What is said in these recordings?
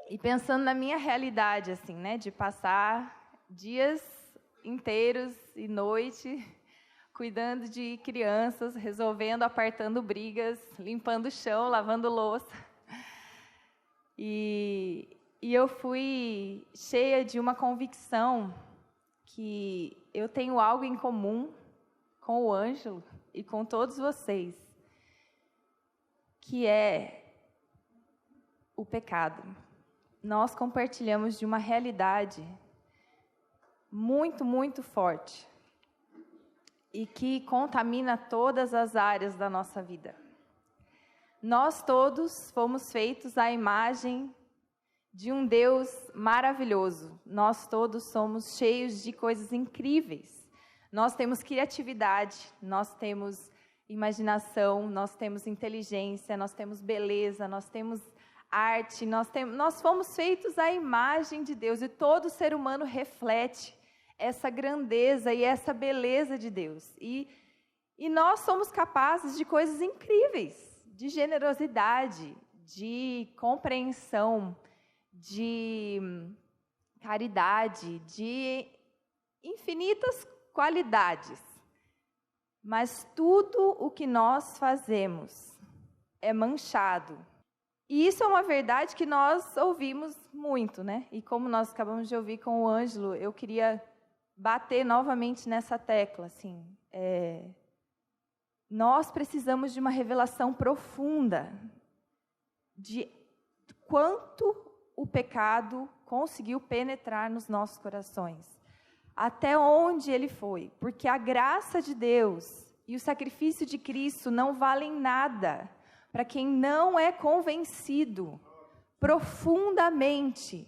E pensando na minha realidade, assim, né, de passar dias inteiros e noite cuidando de crianças, resolvendo, apartando brigas, limpando o chão, lavando louça. E eu fui cheia de uma convicção que eu tenho algo em comum com o Ângelo e com todos vocês, que é o pecado. Nós compartilhamos de uma realidade muito, muito forte e que contamina todas as áreas da nossa vida. Nós todos fomos feitos à imagem de um Deus maravilhoso. Nós todos somos cheios de coisas incríveis. Nós temos criatividade, nós temos imaginação, nós temos inteligência, nós temos beleza, nós temos arte, nós fomos feitos à imagem de Deus e todo ser humano reflete essa grandeza e essa beleza de Deus. E nós somos capazes de coisas incríveis, de generosidade, de compreensão, de caridade, de infinitas qualidades. Mas tudo o que nós fazemos é manchado. E isso é uma verdade que nós ouvimos muito, né? E como nós acabamos de ouvir com o Ângelo, eu queria bater novamente nessa tecla, assim. Nós precisamos de uma revelação profunda de quanto o pecado conseguiu penetrar nos nossos corações. Até onde ele foi. Porque a graça de Deus e o sacrifício de Cristo não valem nada para quem não é convencido profundamente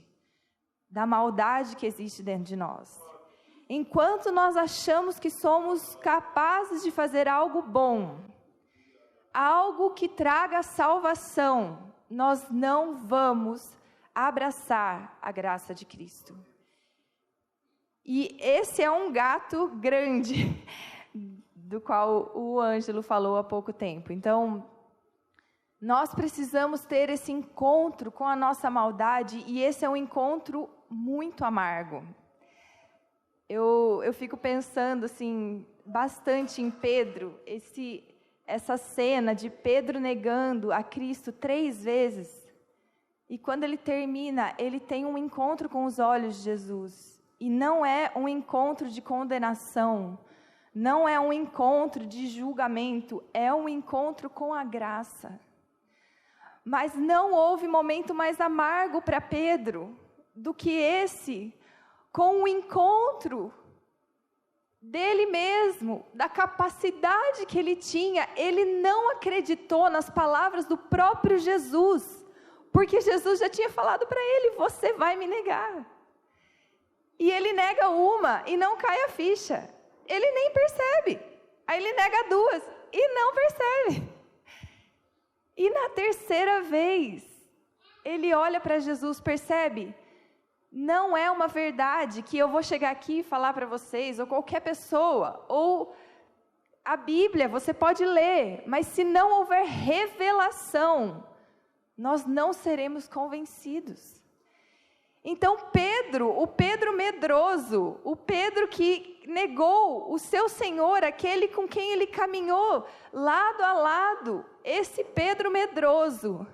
da maldade que existe dentro de nós. Enquanto nós achamos que somos capazes de fazer algo bom, algo que traga salvação, nós não vamos abraçar a graça de Cristo. E esse é um gato grande, do qual o Ângelo falou há pouco tempo. Então, nós precisamos ter esse encontro com a nossa maldade, e esse é um encontro muito amargo. Eu fico pensando assim, bastante em Pedro, essa cena de Pedro negando a Cristo 3 vezes. E quando ele termina, ele tem um encontro com os olhos de Jesus. E não é um encontro de condenação, não é um encontro de julgamento, é um encontro com a graça. Mas não houve momento mais amargo para Pedro do que esse, com o encontro dele mesmo, da capacidade que ele tinha. Ele não acreditou nas palavras do próprio Jesus, porque Jesus já tinha falado para ele: você vai me negar. E ele nega uma e não cai a ficha. Ele nem percebe. Aí ele nega 2 e não percebe. E na 3ª vez, ele olha para Jesus, percebe? Não é uma verdade que eu vou chegar aqui e falar para vocês, ou qualquer pessoa, ou a Bíblia, você pode ler, mas se não houver revelação, nós não seremos convencidos. Então o Pedro medroso, o Pedro que negou o seu Senhor, aquele com quem ele caminhou lado a lado, esse Pedro medroso,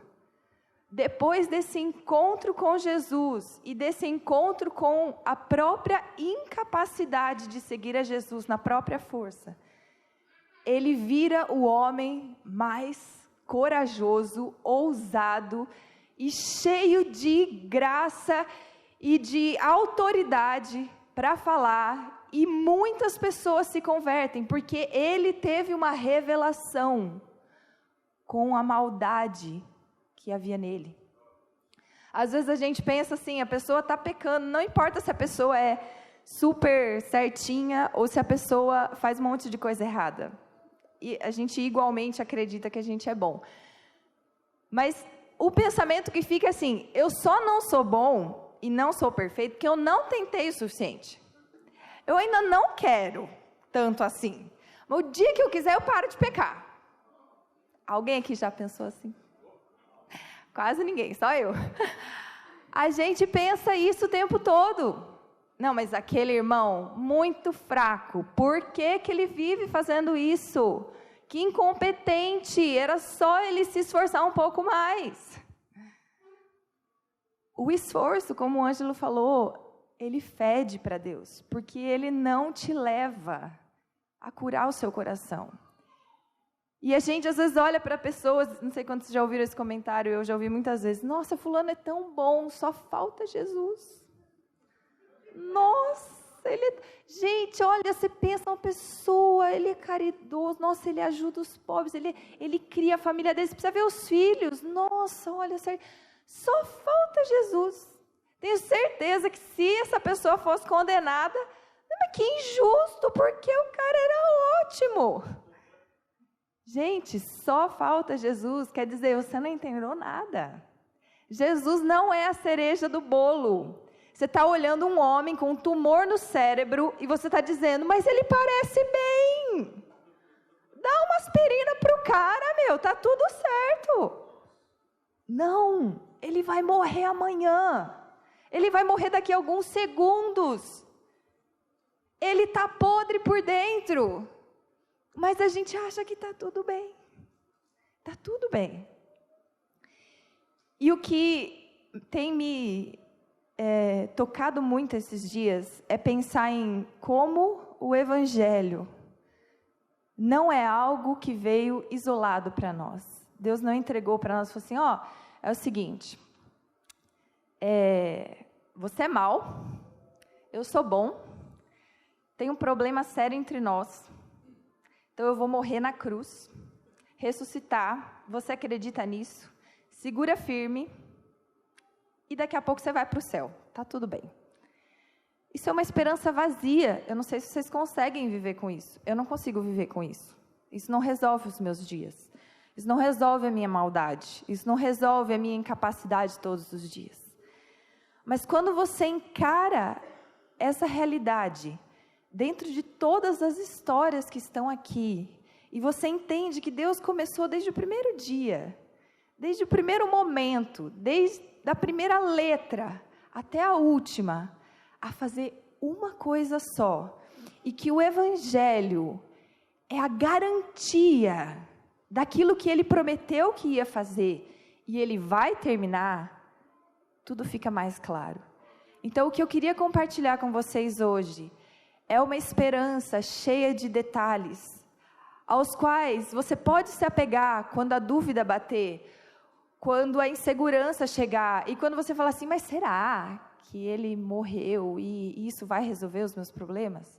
depois desse encontro com Jesus e desse encontro com a própria incapacidade de seguir a Jesus na própria força, ele vira o homem mais corajoso, ousado e cheio de graça e de autoridade para falar, e muitas pessoas se convertem, porque ele teve uma revelação com a maldade que havia nele. Às vezes a gente pensa assim, a pessoa está pecando, não importa se a pessoa é super certinha ou se a pessoa faz um monte de coisa errada. E a gente igualmente acredita que a gente é bom. Mas o pensamento que fica assim, eu só não sou bom e não sou perfeito porque eu não tentei o suficiente. Eu ainda não quero tanto assim. Mas o dia que eu quiser, eu paro de pecar. Alguém aqui já pensou assim? Quase ninguém, só eu. A gente pensa isso o tempo todo. Não, mas aquele irmão, muito fraco, por que que ele vive fazendo isso? Que incompetente, era só ele se esforçar um pouco mais. O esforço, como o Ângelo falou, ele fede para Deus, porque ele não te leva a curar o seu coração. E a gente às vezes olha para pessoas, não sei quantos já ouviram esse comentário, eu já ouvi muitas vezes, nossa, fulano é tão bom, só falta Jesus. Nossa, gente, olha, você pensa uma pessoa, ele é caridoso, nossa, ele ajuda os pobres, ele cria a família dele, você precisa ver os filhos, nossa, olha, só falta Jesus. Tenho certeza que se essa pessoa fosse condenada, mas que injusto, porque o cara era ótimo. Gente, só falta Jesus, quer dizer, você não entendeu nada. Jesus não é a cereja do bolo. Você está olhando um homem com um tumor no cérebro e você está dizendo, mas ele parece bem. Dá uma aspirina para o cara, tá tudo certo. Não, ele vai morrer amanhã. Ele vai morrer daqui a alguns segundos. Ele está podre por dentro. Mas a gente acha que está tudo bem. Está tudo bem. E o que tem me tocado muito esses dias é pensar em como o Evangelho não é algo que veio isolado para nós. Deus não entregou para nós e falou assim, é o seguinte, você é mau, eu sou bom, tem um problema sério entre nós, então eu vou morrer na cruz, ressuscitar, você acredita nisso? Segura firme, e daqui a pouco você vai para o céu, tá tudo bem. Isso é uma esperança vazia, eu não sei se vocês conseguem viver com isso, eu não consigo viver com isso. Isso não resolve os meus dias, isso não resolve a minha maldade, isso não resolve a minha incapacidade todos os dias. Mas quando você encara essa realidade, dentro de todas as histórias que estão aqui, e você entende que Deus começou desde o primeiro dia, desde o primeiro momento, desde a primeira letra até a última, a fazer uma coisa só, e que o Evangelho é a garantia daquilo que Ele prometeu que ia fazer, e Ele vai terminar, tudo fica mais claro. Então, o que eu queria compartilhar com vocês hoje é uma esperança cheia de detalhes, aos quais você pode se apegar quando a dúvida bater, quando a insegurança chegar, e quando você fala assim, mas será que ele morreu e isso vai resolver os meus problemas?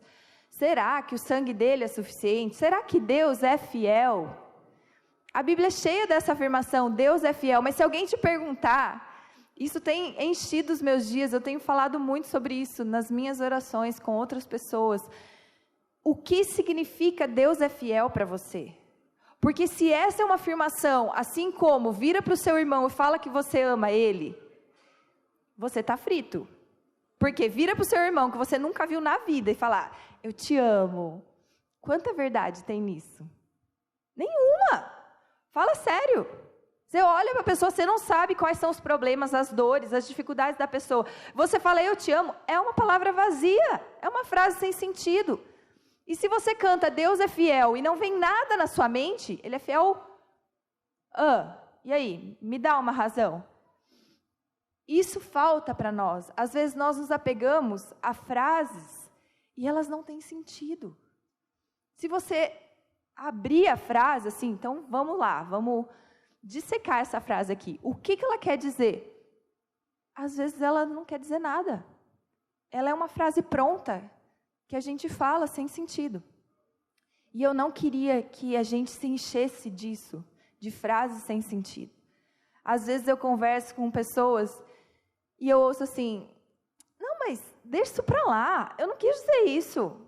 Será que o sangue dele é suficiente? Será que Deus é fiel? A Bíblia é cheia dessa afirmação, Deus é fiel, mas se alguém te perguntar, isso tem enchido os meus dias, eu tenho falado muito sobre isso nas minhas orações com outras pessoas. O que significa Deus é fiel para você? Porque se essa é uma afirmação, assim como vira para o seu irmão e fala que você ama ele, você está frito. Porque vira para o seu irmão que você nunca viu na vida e falar, eu te amo. Quanta verdade tem nisso? Nenhuma. Fala sério. Você olha para a pessoa, você não sabe quais são os problemas, as dores, as dificuldades da pessoa. Você fala, eu te amo, é uma palavra vazia, é uma frase sem sentido. E se você canta, Deus é fiel, e não vem nada na sua mente, Ele é fiel? E aí, me dá uma razão. Isso falta para nós. Às vezes nós nos apegamos a frases, e elas não têm sentido. Se você abrir a frase, assim, então vamos lá, vamos dissecar essa frase aqui. O que ela quer dizer? Às vezes ela não quer dizer nada. Ela é uma frase pronta, que a gente fala sem sentido. E eu não queria que a gente se enchesse disso, de frases sem sentido. Às vezes eu converso com pessoas e eu ouço assim, não, mas deixa isso para lá, eu não quis dizer isso.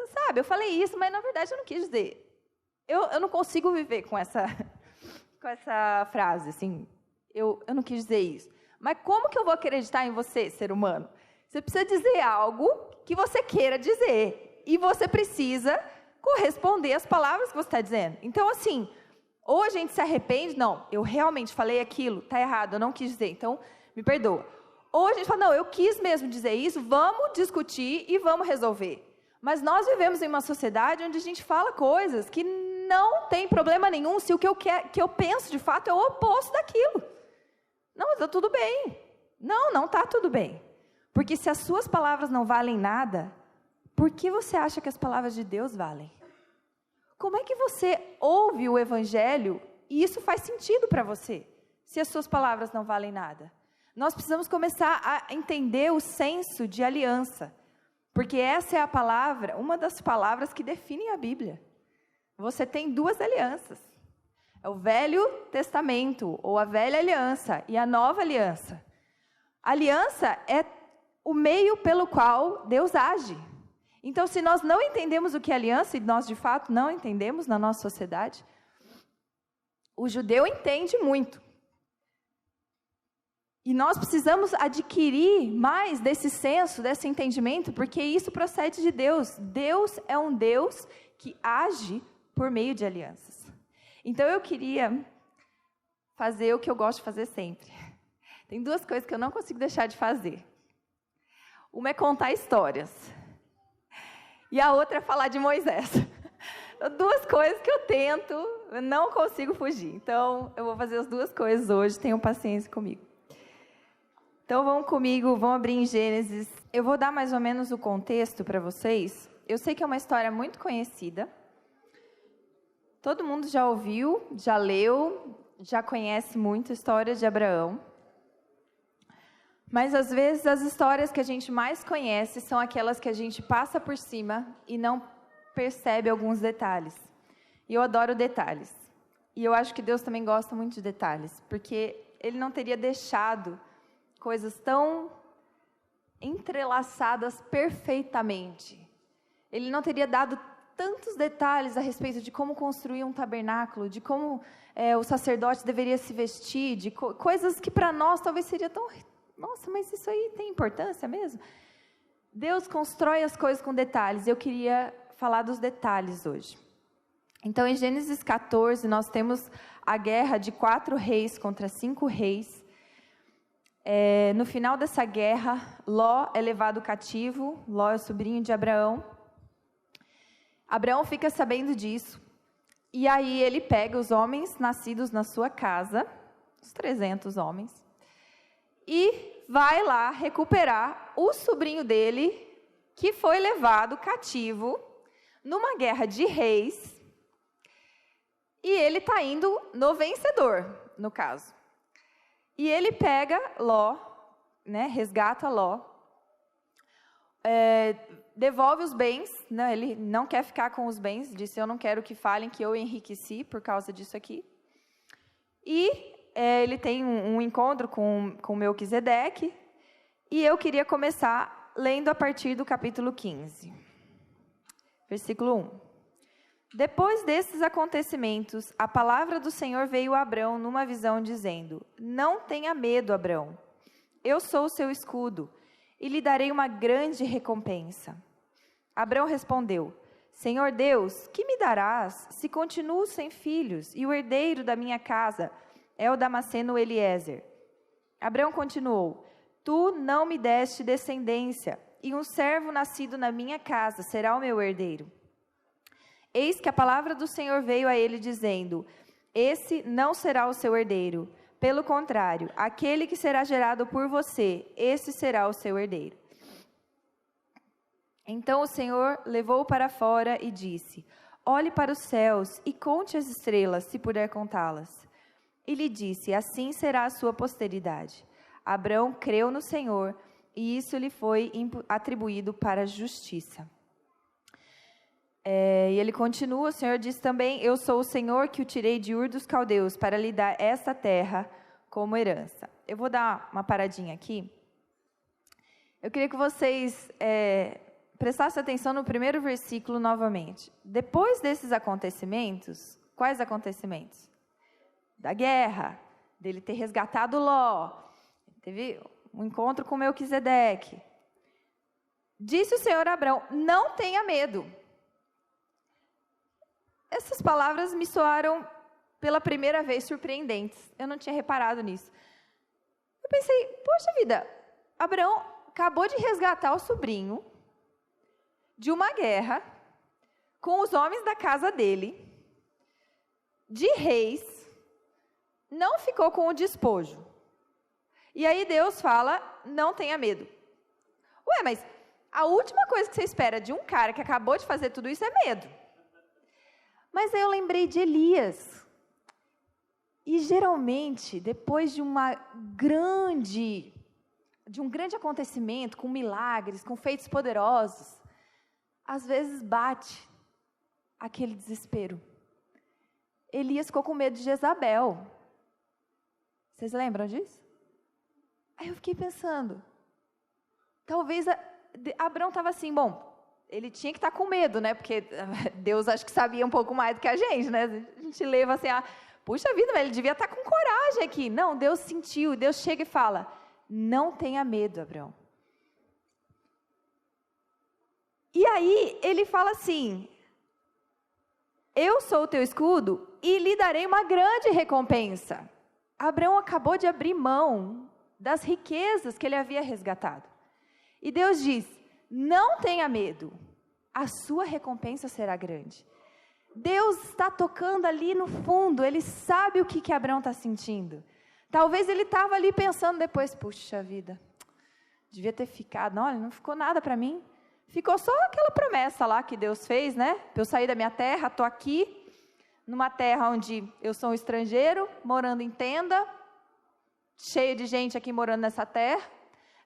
Sabe, eu falei isso, mas na verdade eu não quis dizer. Eu não consigo viver com essa frase, assim, eu não quis dizer isso. Mas como que eu vou acreditar em você, ser humano? Você precisa dizer algo que você queira dizer. E você precisa corresponder às palavras que você está dizendo. Então, assim, ou a gente se arrepende, não, eu realmente falei aquilo, está errado, eu não quis dizer. Então, me perdoa. Ou a gente fala, não, eu quis mesmo dizer isso, vamos discutir e vamos resolver. Mas nós vivemos em uma sociedade onde a gente fala coisas que não tem problema nenhum se o que eu penso de fato é o oposto daquilo. Não, está tudo bem. Não está tudo bem. Porque se as suas palavras não valem nada, por que você acha que as palavras de Deus valem? Como é que você ouve o Evangelho e isso faz sentido para você, se as suas palavras não valem nada? Nós precisamos começar a entender o senso de aliança, porque essa é a palavra, uma das palavras que definem a Bíblia. Você tem duas alianças, é o Velho Testamento, ou a Velha Aliança, e a Nova Aliança. A aliança é o meio pelo qual Deus age. Então, se nós não entendemos o que é aliança, e nós de fato não entendemos na nossa sociedade, o judeu entende muito. E nós precisamos adquirir mais desse senso, desse entendimento, porque isso procede de Deus. Deus é um Deus que age por meio de alianças. Então eu queria fazer o que eu gosto de fazer sempre. Tem duas coisas que eu não consigo deixar de fazer. Uma é contar histórias. E a outra é falar de Moisés. Duas coisas que eu não consigo fugir. Então eu vou fazer as duas coisas hoje, tenham paciência comigo. Então, vamos abrir em Gênesis. Eu vou dar mais ou menos o contexto para vocês. Eu sei que é uma história muito conhecida. Todo mundo já ouviu, já leu, já conhece muito a história de Abraão. Mas, às vezes, as histórias que a gente mais conhece são aquelas que a gente passa por cima e não percebe alguns detalhes. E eu adoro detalhes. E eu acho que Deus também gosta muito de detalhes, porque Ele não teria deixado coisas tão entrelaçadas perfeitamente. Ele não teria dado tantos detalhes a respeito de como construir um tabernáculo, de como o sacerdote deveria se vestir, de coisas que para nós talvez seria tão... Nossa, mas isso aí tem importância mesmo? Deus constrói as coisas com detalhes. Eu queria falar dos detalhes hoje. Então, em Gênesis 14, nós temos a guerra de 4 reis contra 5 reis. No final dessa guerra, Ló é levado cativo. Ló é o sobrinho de Abraão. Abraão fica sabendo disso. E aí ele pega os homens nascidos na sua casa, os 300 homens, e vai lá recuperar o sobrinho dele, que foi levado cativo numa guerra de reis. E ele está indo no vencedor, no caso. E ele pega Ló, resgata Ló, devolve os bens, ele não quer ficar com os bens, disse, eu não quero que falem que eu enriqueci por causa disso aqui. E ele tem um encontro com Melquisedeque, e eu queria começar lendo a partir do capítulo 15, versículo 1. Depois desses acontecimentos, a palavra do Senhor veio a Abrão numa visão, dizendo, não tenha medo, Abrão, eu sou o seu escudo, e lhe darei uma grande recompensa. Abrão respondeu, Senhor Deus, que me darás, se continuo sem filhos, e o herdeiro da minha casa é o Damasceno Eliezer? Abrão continuou, tu não me deste descendência, e um servo nascido na minha casa será o meu herdeiro. Eis que a palavra do Senhor veio a ele, dizendo, esse não será o seu herdeiro. Pelo contrário, aquele que será gerado por você, esse será o seu herdeiro. Então o Senhor levou-o para fora e disse, olhe para os céus e conte as estrelas, se puder contá-las. E lhe disse, assim será a sua posteridade. Abrão creu no Senhor, e isso lhe foi atribuído para a justiça. E ele continua, o Senhor diz também, eu sou o Senhor que o tirei de Ur dos Caldeus para lhe dar esta terra como herança. Eu vou dar uma paradinha aqui. Eu queria que vocês prestassem atenção no primeiro versículo novamente. Depois desses acontecimentos, quais acontecimentos? Da guerra, dele ter resgatado Ló, teve um encontro com Melquisedeque. Disse o Senhor a Abrão, não tenha medo. Essas palavras me soaram pela primeira vez surpreendentes. Eu não tinha reparado nisso. Eu pensei, poxa vida, Abraão acabou de resgatar o sobrinho de uma guerra com os homens da casa dele, de reis, não ficou com o despojo. E aí Deus fala, não tenha medo. Ué, mas a última coisa que você espera de um cara que acabou de fazer tudo isso é medo. Mas aí eu lembrei de Elias. E geralmente, depois de um grande acontecimento, com milagres, com feitos poderosos, às vezes bate aquele desespero. Elias ficou com medo de Jezabel. Vocês lembram disso? Aí eu fiquei pensando, talvez Abraão estava assim, bom, ele tinha que estar com medo, né? Porque Deus acho que sabia um pouco mais do que a gente, né? A gente leva assim, puxa vida, mas ele devia estar com coragem aqui. Não, Deus sentiu, Deus chega e fala, não tenha medo, Abraão. E aí ele fala assim, eu sou o teu escudo e lhe darei uma grande recompensa. Abraão acabou de abrir mão das riquezas que ele havia resgatado. E Deus diz, não tenha medo, a sua recompensa será grande. Deus está tocando ali no fundo, Ele sabe o que Abraão está sentindo. Talvez ele estava ali pensando depois, puxa vida, devia ter ficado, não ficou nada para mim. Ficou só aquela promessa lá que Deus fez, né? Para eu sair da minha terra, estou aqui, numa terra onde eu sou um estrangeiro, morando em tenda, cheio de gente aqui morando nessa terra.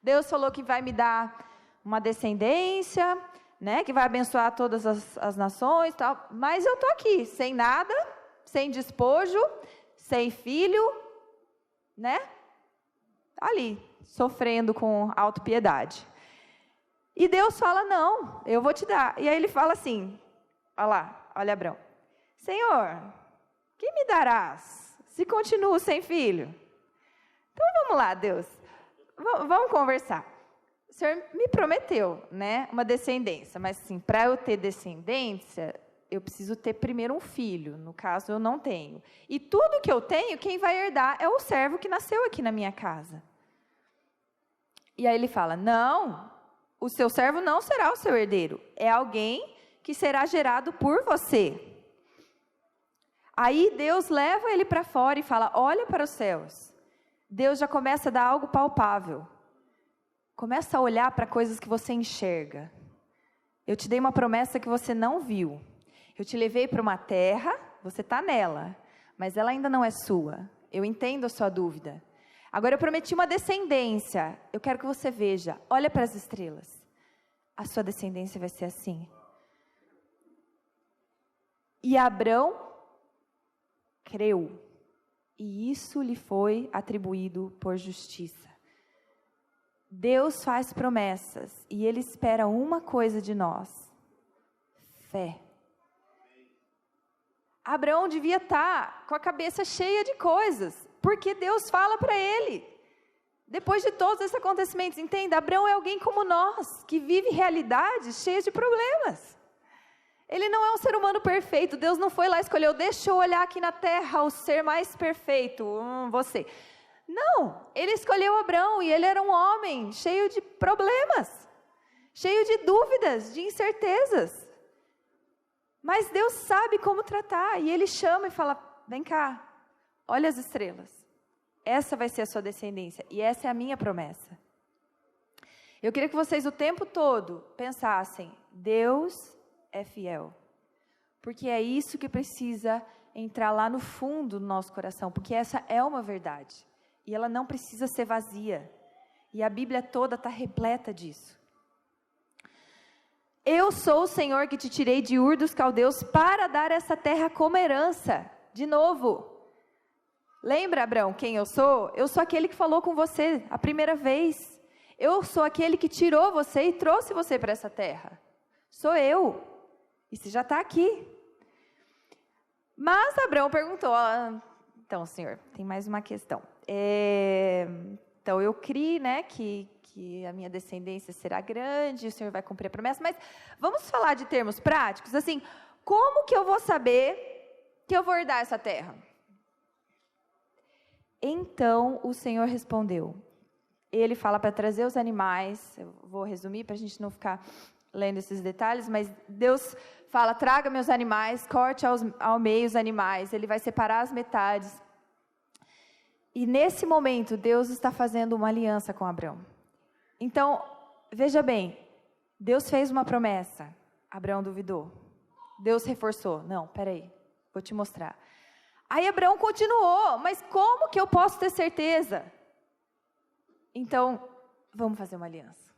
Deus falou que vai me dar uma descendência, né, que vai abençoar todas as nações, tal. Mas eu estou aqui, sem nada, sem despojo, sem filho, né? Ali, sofrendo com autopiedade. E Deus fala, não, eu vou te dar. E aí ele fala assim, olha Abraão, Senhor, que me darás se continuo sem filho? Então vamos lá, Deus, vamos conversar. O Senhor me prometeu, né, uma descendência, mas assim, para eu ter descendência, eu preciso ter primeiro um filho, no caso eu não tenho. E tudo que eu tenho, quem vai herdar é o servo que nasceu aqui na minha casa. E aí ele fala, não, o seu servo não será o seu herdeiro, é alguém que será gerado por você. Aí Deus leva ele para fora e fala, olha para os céus. Deus já começa a dar algo palpável. Começa a olhar para coisas que você enxerga. Eu te dei uma promessa que você não viu. Eu te levei para uma terra, você está nela, mas ela ainda não é sua. Eu entendo a sua dúvida. Agora eu prometi uma descendência. Eu quero que você veja, olha para as estrelas. A sua descendência vai ser assim. E Abrão creu. E isso lhe foi atribuído por justiça. Deus faz promessas e Ele espera uma coisa de nós: fé. Abraão devia estar com a cabeça cheia de coisas, porque Deus fala para ele. Depois de todos esses acontecimentos, entenda, Abraão é alguém como nós, que vive realidades cheias de problemas. Ele não é um ser humano perfeito, Deus não foi lá e escolheu, deixa eu olhar aqui na terra o ser mais perfeito, você. Não, ele escolheu Abraão e ele era um homem cheio de problemas, cheio de dúvidas, de incertezas. Mas Deus sabe como tratar e Ele chama e fala, vem cá, olha as estrelas. Essa vai ser a sua descendência e essa é a minha promessa. Eu queria que vocês o tempo todo pensassem, Deus é fiel. Porque é isso que precisa entrar lá no fundo do nosso coração, porque essa é uma verdade. E ela não precisa ser vazia. E a Bíblia toda está repleta disso. Eu sou o Senhor que te tirei de Ur dos Caldeus para dar essa terra como herança. De novo. Lembra, Abraão, quem eu sou? Eu sou aquele que falou com você a primeira vez. Eu sou aquele que tirou você e trouxe você para essa terra. Sou eu. E você já está aqui. Mas Abraão perguntou, então, Senhor, tem mais uma questão. Então, eu criei, né, que a minha descendência será grande, o Senhor vai cumprir a promessa, mas vamos falar de termos práticos, assim, como que eu vou saber que eu vou herdar essa terra? Então, o Senhor respondeu, ele fala para trazer os animais. Eu vou resumir para a gente não ficar lendo esses detalhes, mas Deus fala, traga meus animais, corte ao meio os animais, ele vai separar as metades. E nesse momento, Deus está fazendo uma aliança com Abrão. Então, veja bem, Deus fez uma promessa, Abrão duvidou. Deus reforçou, não, peraí, vou te mostrar. Aí Abrão continuou, mas como que eu posso ter certeza? Então, vamos fazer uma aliança.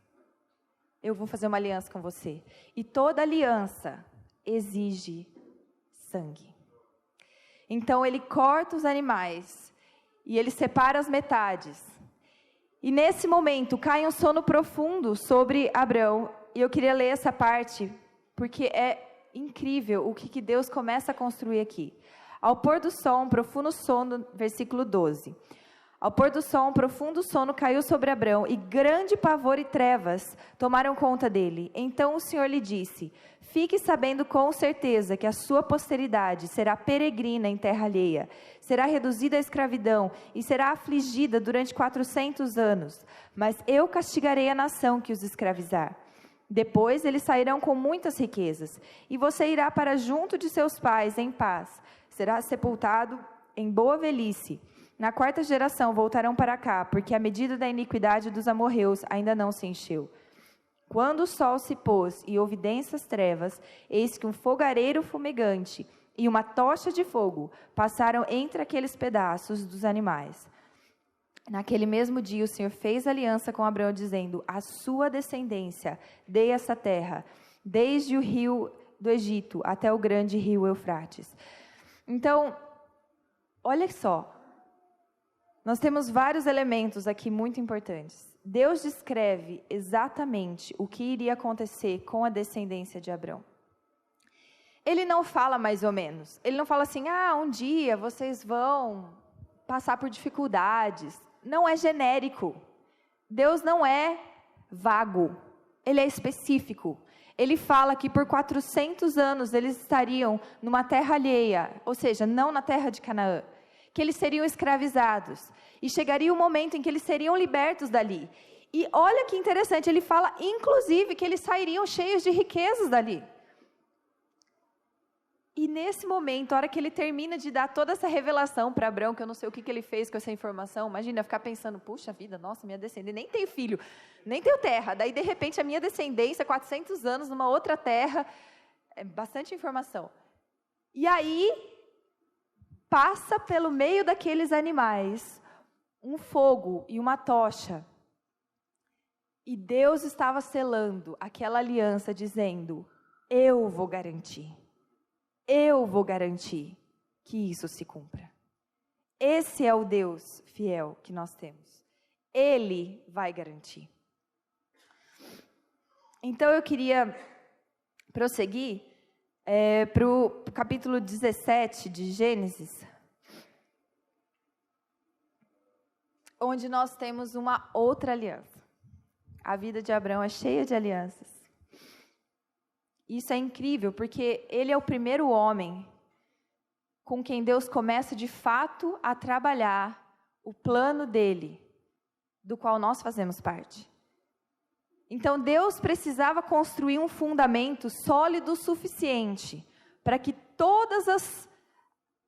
Eu vou fazer uma aliança com você. E toda aliança exige sangue. Então, ele corta os animais e ele separa as metades. E nesse momento, cai um sono profundo sobre Abrão. E eu queria ler essa parte, porque é incrível o que Deus começa a construir aqui. Ao pôr do sol, um profundo sono, versículo 12. Ao pôr do sol, um profundo sono caiu sobre Abrão, e grande pavor e trevas tomaram conta dele. Então o Senhor lhe disse, fique sabendo com certeza que a sua posteridade será peregrina em terra alheia, será reduzida à escravidão e será afligida durante 400 anos. Mas eu castigarei a nação que os escravizar. Depois eles sairão com muitas riquezas, e você irá para junto de seus pais em paz. Será sepultado em boa velhice. Na 4ª geração voltarão para cá, porque a medida da iniquidade dos amorreus ainda não se encheu. Quando o sol se pôs e houve densas trevas, eis que um fogareiro fumegante e uma tocha de fogo passaram entre aqueles pedaços dos animais. Naquele mesmo dia o Senhor fez aliança com Abrão, dizendo, a sua descendência dei essa terra, desde o rio do Egito até o grande rio Eufrates. Então, olha só. Nós temos vários elementos aqui muito importantes. Deus descreve exatamente o que iria acontecer com a descendência de Abrão. Ele não fala mais ou menos. Ele não fala assim, um dia vocês vão passar por dificuldades. Não é genérico. Deus não é vago. Ele é específico. Ele fala que por 400 anos eles estariam numa terra alheia, ou seja, não na terra de Canaã. Que eles seriam escravizados, e chegaria o momento em que eles seriam libertos dali. E olha que interessante, ele fala, inclusive, que eles sairiam cheios de riquezas dali. E nesse momento, a hora que ele termina de dar toda essa revelação para Abrão, que eu não sei o que ele fez com essa informação, imagina, ficar pensando, puxa vida, nossa, minha descendência, nem tenho filho, nem tenho terra, daí de repente a minha descendência, 400 anos numa outra terra, é bastante informação. E aí, passa pelo meio daqueles animais um fogo e uma tocha. E Deus estava selando aquela aliança, dizendo, eu vou garantir que isso se cumpra. Esse é o Deus fiel que nós temos. Ele vai garantir. Então eu queria prosseguir para o capítulo 17 de Gênesis, onde nós temos uma outra aliança. A vida de Abrão é cheia de alianças. Isso é incrível, porque ele é o primeiro homem com quem Deus começa de fato a trabalhar o plano dele, do qual nós fazemos parte. Então Deus precisava construir um fundamento sólido o suficiente para que todas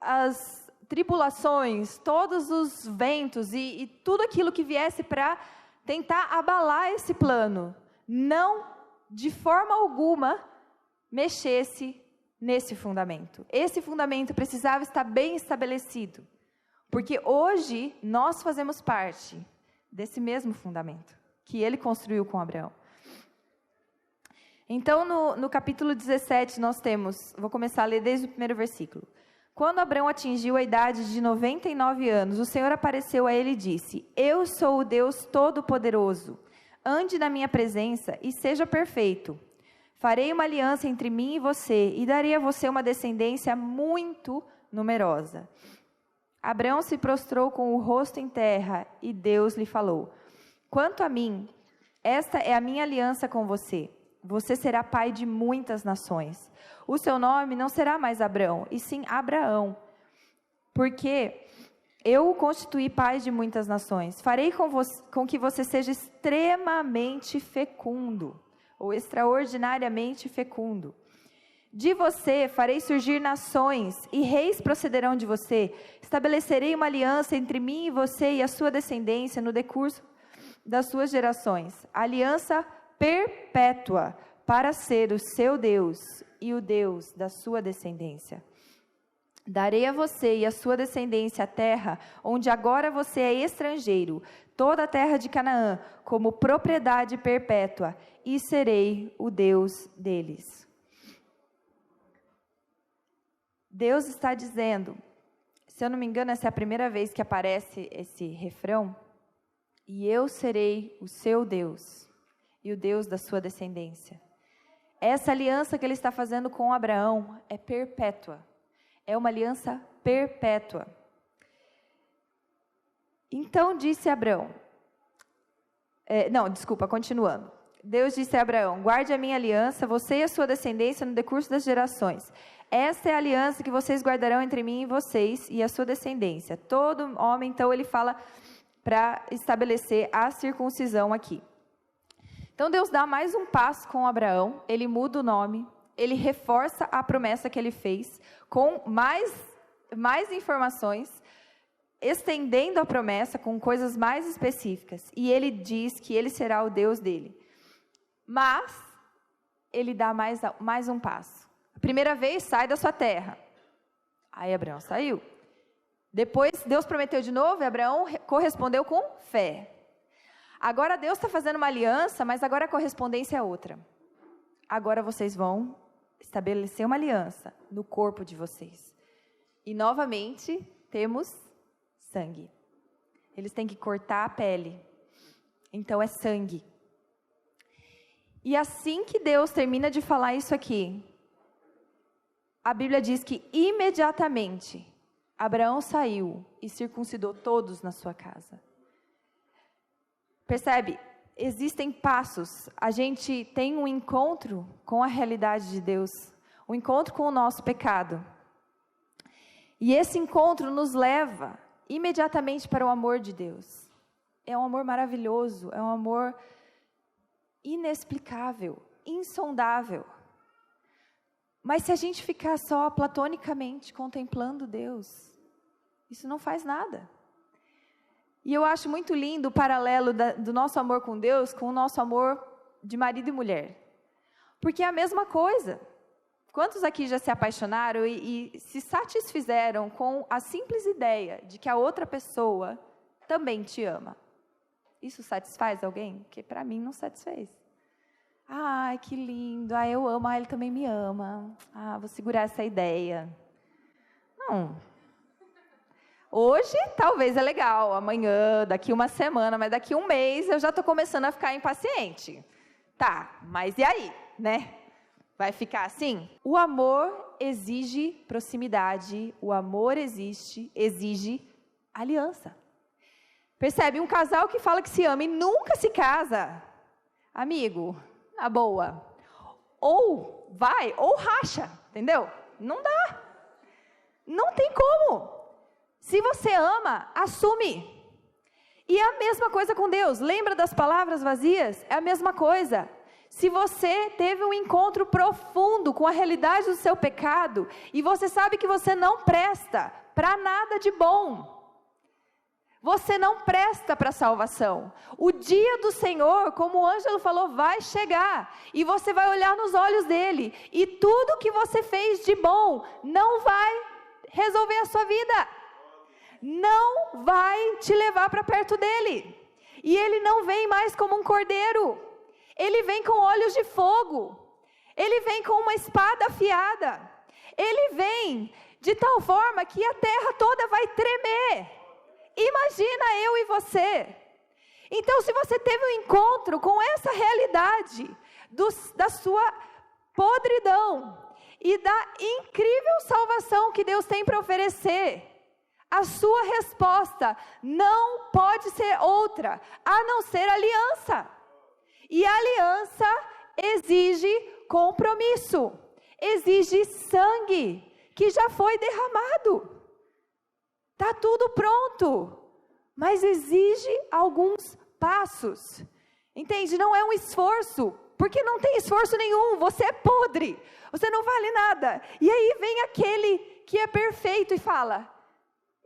as tribulações, todos os ventos e tudo aquilo que viesse para tentar abalar esse plano, não de forma alguma mexesse nesse fundamento. Esse fundamento precisava estar bem estabelecido, porque hoje nós fazemos parte desse mesmo fundamento que ele construiu com Abraão. Então, no capítulo 17, nós temos, vou começar a ler desde o primeiro versículo. Quando Abrão atingiu a idade de 99 anos, o Senhor apareceu a ele e disse, eu sou o Deus Todo-Poderoso, ande na minha presença e seja perfeito. Farei uma aliança entre mim e você, e darei a você uma descendência muito numerosa. Abrão se prostrou com o rosto em terra, e Deus lhe falou, quanto a mim, esta é a minha aliança com você. Você será pai de muitas nações. O seu nome não será mais Abrão, e sim Abraão, porque Eu o constituí pai de muitas nações. Farei com que você seja extremamente fecundo, ou extraordinariamente fecundo. De você farei surgir nações, e reis procederão de você. Estabelecerei uma aliança entre mim e você e a sua descendência no decurso das suas gerações. Aliança perpétua, para ser o seu Deus e o Deus da sua descendência. Darei a você e a sua descendência a terra, onde agora você é estrangeiro, toda a terra de Canaã, como propriedade perpétua, e serei o Deus deles. Deus está dizendo, se eu não me engano, essa é a primeira vez que aparece esse refrão, e eu serei o seu Deus, e o Deus da sua descendência. Essa aliança que ele está fazendo com Abraão é perpétua. É uma aliança perpétua. Então disse Abraão, continuando. Deus disse a Abraão, guarde a minha aliança, você e a sua descendência no decurso das gerações. Esta é a aliança que vocês guardarão entre mim e vocês e a sua descendência. Todo homem, então ele fala para estabelecer a circuncisão aqui. Então Deus dá mais um passo com Abraão, ele muda o nome, ele reforça a promessa que ele fez, com mais informações, estendendo a promessa com coisas mais específicas. E ele diz que ele será o Deus dele. Mas, ele dá mais um passo. A primeira vez, sai da sua terra. Aí Abraão saiu. Depois, Deus prometeu de novo e Abraão correspondeu com fé. Agora Deus está fazendo uma aliança, mas agora a correspondência é outra. Agora vocês vão estabelecer uma aliança no corpo de vocês. E novamente temos sangue. Eles têm que cortar a pele. Então é sangue. E assim que Deus termina de falar isso aqui, a Bíblia diz que imediatamente Abraão saiu e circuncidou todos na sua casa. Percebe? Existem passos, a gente tem um encontro com a realidade de Deus, um encontro com o nosso pecado. E esse encontro nos leva imediatamente para o amor de Deus. É um amor maravilhoso, é um amor inexplicável, insondável. Mas se a gente ficar só platonicamente contemplando Deus, isso não faz nada. E eu acho muito lindo o paralelo do nosso amor com Deus com o nosso amor de marido e mulher. Porque é a mesma coisa. Quantos aqui já se apaixonaram e se satisfizeram com a simples ideia de que a outra pessoa também te ama? Isso satisfaz alguém? Porque para mim não satisfez. Ai, que lindo. Eu amo. Ele também me ama. Vou segurar essa ideia. Não. Hoje, talvez é legal, amanhã, daqui uma semana, mas daqui um mês eu já estou começando a ficar impaciente. Tá, mas e aí, né? Vai ficar assim? O amor exige proximidade, o amor exige aliança. Percebe? Um casal que fala que se ama e nunca se casa, amigo, na boa, ou vai, ou racha, entendeu? Não dá. Não tem como. Se você ama, assume. E é a mesma coisa com Deus. Lembra das palavras vazias? É a mesma coisa. Se você teve um encontro profundo com a realidade do seu pecado, e você sabe que você não presta para nada de bom, você não presta para a salvação. O dia do Senhor, como o Ângelo falou, vai chegar, e você vai olhar nos olhos dele, e tudo que você fez de bom não vai resolver a sua vida. Não vai te levar para perto dele. E ele não vem mais como um cordeiro. Ele vem com olhos de fogo. Ele vem com uma espada afiada. Ele vem de tal forma que a terra toda vai tremer. Imagina eu e você. Então, se você teve um encontro com essa realidade da sua podridão e da incrível salvação que Deus tem para oferecer, a sua resposta não pode ser outra, a não ser aliança. E a aliança exige compromisso, exige sangue que já foi derramado. Está tudo pronto, mas exige alguns passos. Entende? Não é um esforço, porque não tem esforço nenhum, você é podre, você não vale nada. E aí vem aquele que é perfeito e fala,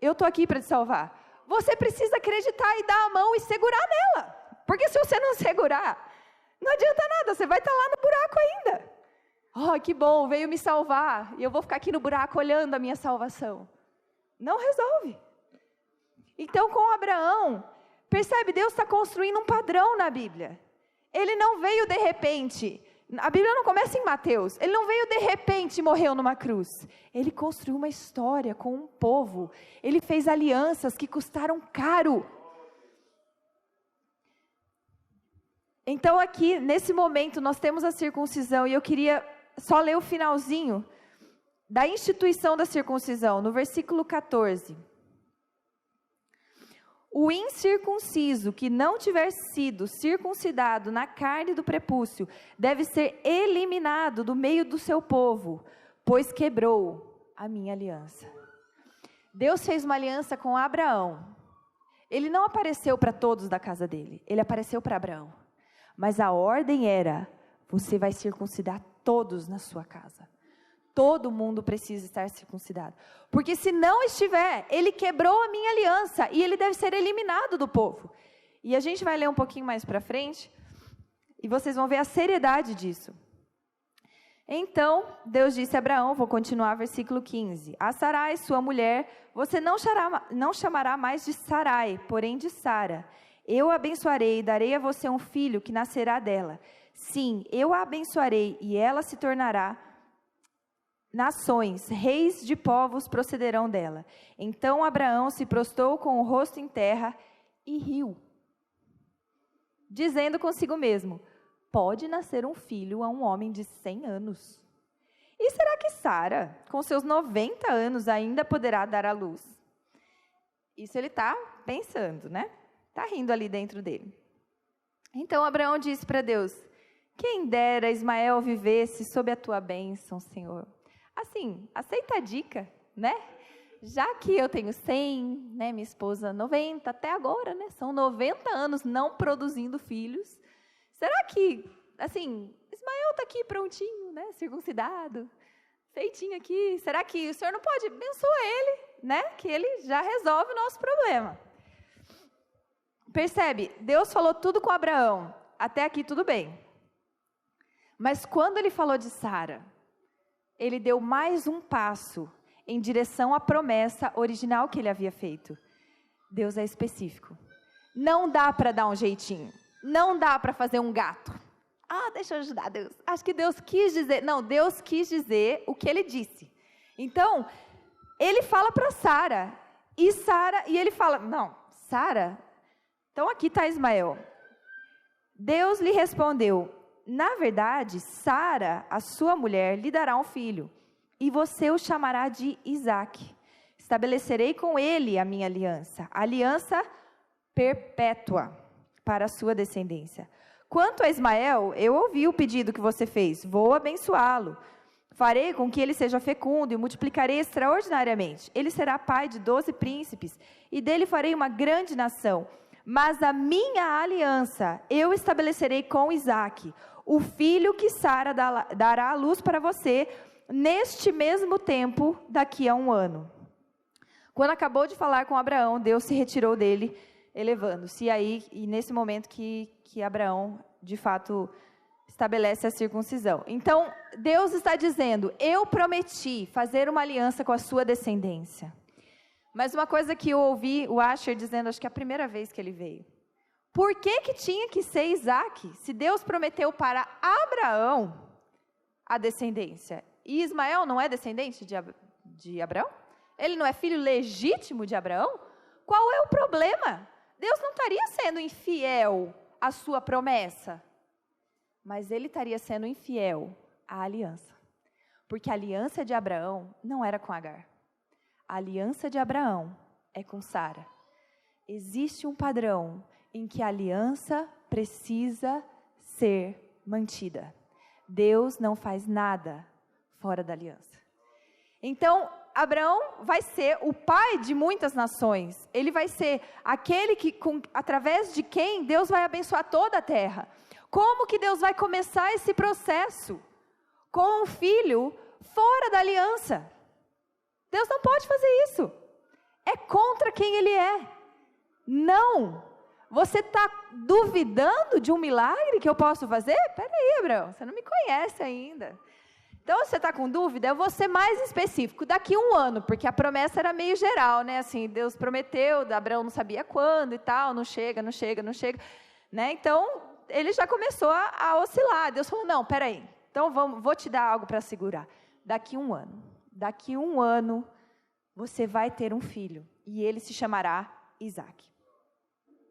eu estou aqui para te salvar. Você precisa acreditar e dar a mão e segurar nela, porque se você não segurar, não adianta nada, você vai estar lá no buraco ainda. Oh, que bom, veio me salvar, e eu vou ficar aqui no buraco olhando a minha salvação. Não resolve. Então, com Abraão, percebe, Deus está construindo um padrão na Bíblia. Ele não veio de repente, a Bíblia não começa em Mateus, ele não veio de repente e morreu numa cruz. Ele construiu uma história com um povo, ele fez alianças que custaram caro. Então aqui, nesse momento, nós temos a circuncisão, e eu queria só ler o finalzinho da instituição da circuncisão, no versículo 14. O incircunciso que não tiver sido circuncidado na carne do prepúcio deve ser eliminado do meio do seu povo, pois quebrou a minha aliança. Deus fez uma aliança com Abraão. Ele não apareceu para todos da casa dele, ele apareceu para Abraão. Mas a ordem era, você vai circuncidar todos na sua casa. Todo mundo precisa estar circuncidado. Porque se não estiver, ele quebrou a minha aliança e ele deve ser eliminado do povo. E a gente vai ler um pouquinho mais para frente e vocês vão ver a seriedade disso. Então, Deus disse a Abraão, vou continuar versículo 15. A Sarai, sua mulher, você não chamará mais de Sarai, porém de Sara. Eu a abençoarei e darei a você um filho que nascerá dela. Sim, eu a abençoarei e ela se tornará nações, reis de povos procederão dela. Então Abraão se prostrou com o rosto em terra e riu, dizendo consigo mesmo, pode nascer um filho a um homem de 100 anos. E será que Sara, com seus 90 anos, ainda poderá dar à luz? Isso ele está pensando, né? Está rindo ali dentro dele. Então Abraão disse para Deus, quem dera Ismael vivesse sob a tua bênção, Senhor. Assim, aceita a dica, né? Já que eu tenho 100, né, minha esposa 90, até agora, né? São 90 anos não produzindo filhos. Será que, assim, Ismael está aqui prontinho, né? Circuncidado, feitinho aqui. Será que o Senhor não pode abençoar ele, né? Que ele já resolve o nosso problema. Percebe? Deus falou tudo com Abraão. Até aqui tudo bem. Mas quando ele falou de Sara, ele deu mais um passo em direção à promessa original que ele havia feito. Deus é específico. Não dá para dar um jeitinho. Não dá para fazer um gato. Ah, deixa eu ajudar Deus. Acho que Deus quis dizer... Não, Deus quis dizer o que ele disse. Então, ele fala para Sara. E ele fala, não, Sara, então aqui está Ismael. Deus lhe respondeu, na verdade, Sara, a sua mulher, lhe dará um filho, e você o chamará de Isaque. Estabelecerei com ele a minha aliança, aliança perpétua para a sua descendência. Quanto a Ismael, eu ouvi o pedido que você fez, vou abençoá-lo. Farei com que ele seja fecundo e multiplicarei extraordinariamente. Ele será pai de 12 príncipes, e dele farei uma grande nação. Mas a minha aliança eu estabelecerei com Isaque, o filho que Sara dará à luz para você, neste mesmo tempo, daqui a 1 ano. Quando acabou de falar com Abraão, Deus se retirou dele, elevando-se. E nesse momento que Abraão, de fato, estabelece a circuncisão. Então, Deus está dizendo, eu prometi fazer uma aliança com a sua descendência. Mas uma coisa que eu ouvi o Asher dizendo, acho que é a primeira vez que ele veio. Por que tinha que ser Isaque, se Deus prometeu para Abraão a descendência? E Ismael não é descendente de Abraão? Ele não é filho legítimo de Abraão? Qual é o problema? Deus não estaria sendo infiel à sua promessa, mas ele estaria sendo infiel à aliança. Porque a aliança de Abraão não era com Agar. A aliança de Abraão é com Sara. Existe um padrão em que a aliança precisa ser mantida. Deus não faz nada fora da aliança. Então, Abraão vai ser o pai de muitas nações. Ele vai ser aquele através de quem Deus vai abençoar toda a terra. Como que Deus vai começar esse processo? Com um filho fora da aliança. Deus não pode fazer isso. É contra quem Ele é. Não. Você está duvidando de um milagre que eu posso fazer? Peraí, Abraão, você não me conhece ainda. Então, se você está com dúvida, eu vou ser mais específico. Daqui 1 ano, porque a promessa era meio geral, né? Assim, Deus prometeu, Abraão não sabia quando e tal, não chega. Né? Então, ele já começou a oscilar. Deus falou, não, peraí. Então, vou te dar algo para segurar. Daqui 1 ano. Daqui 1 ano, você vai ter um filho. E ele se chamará Isaac.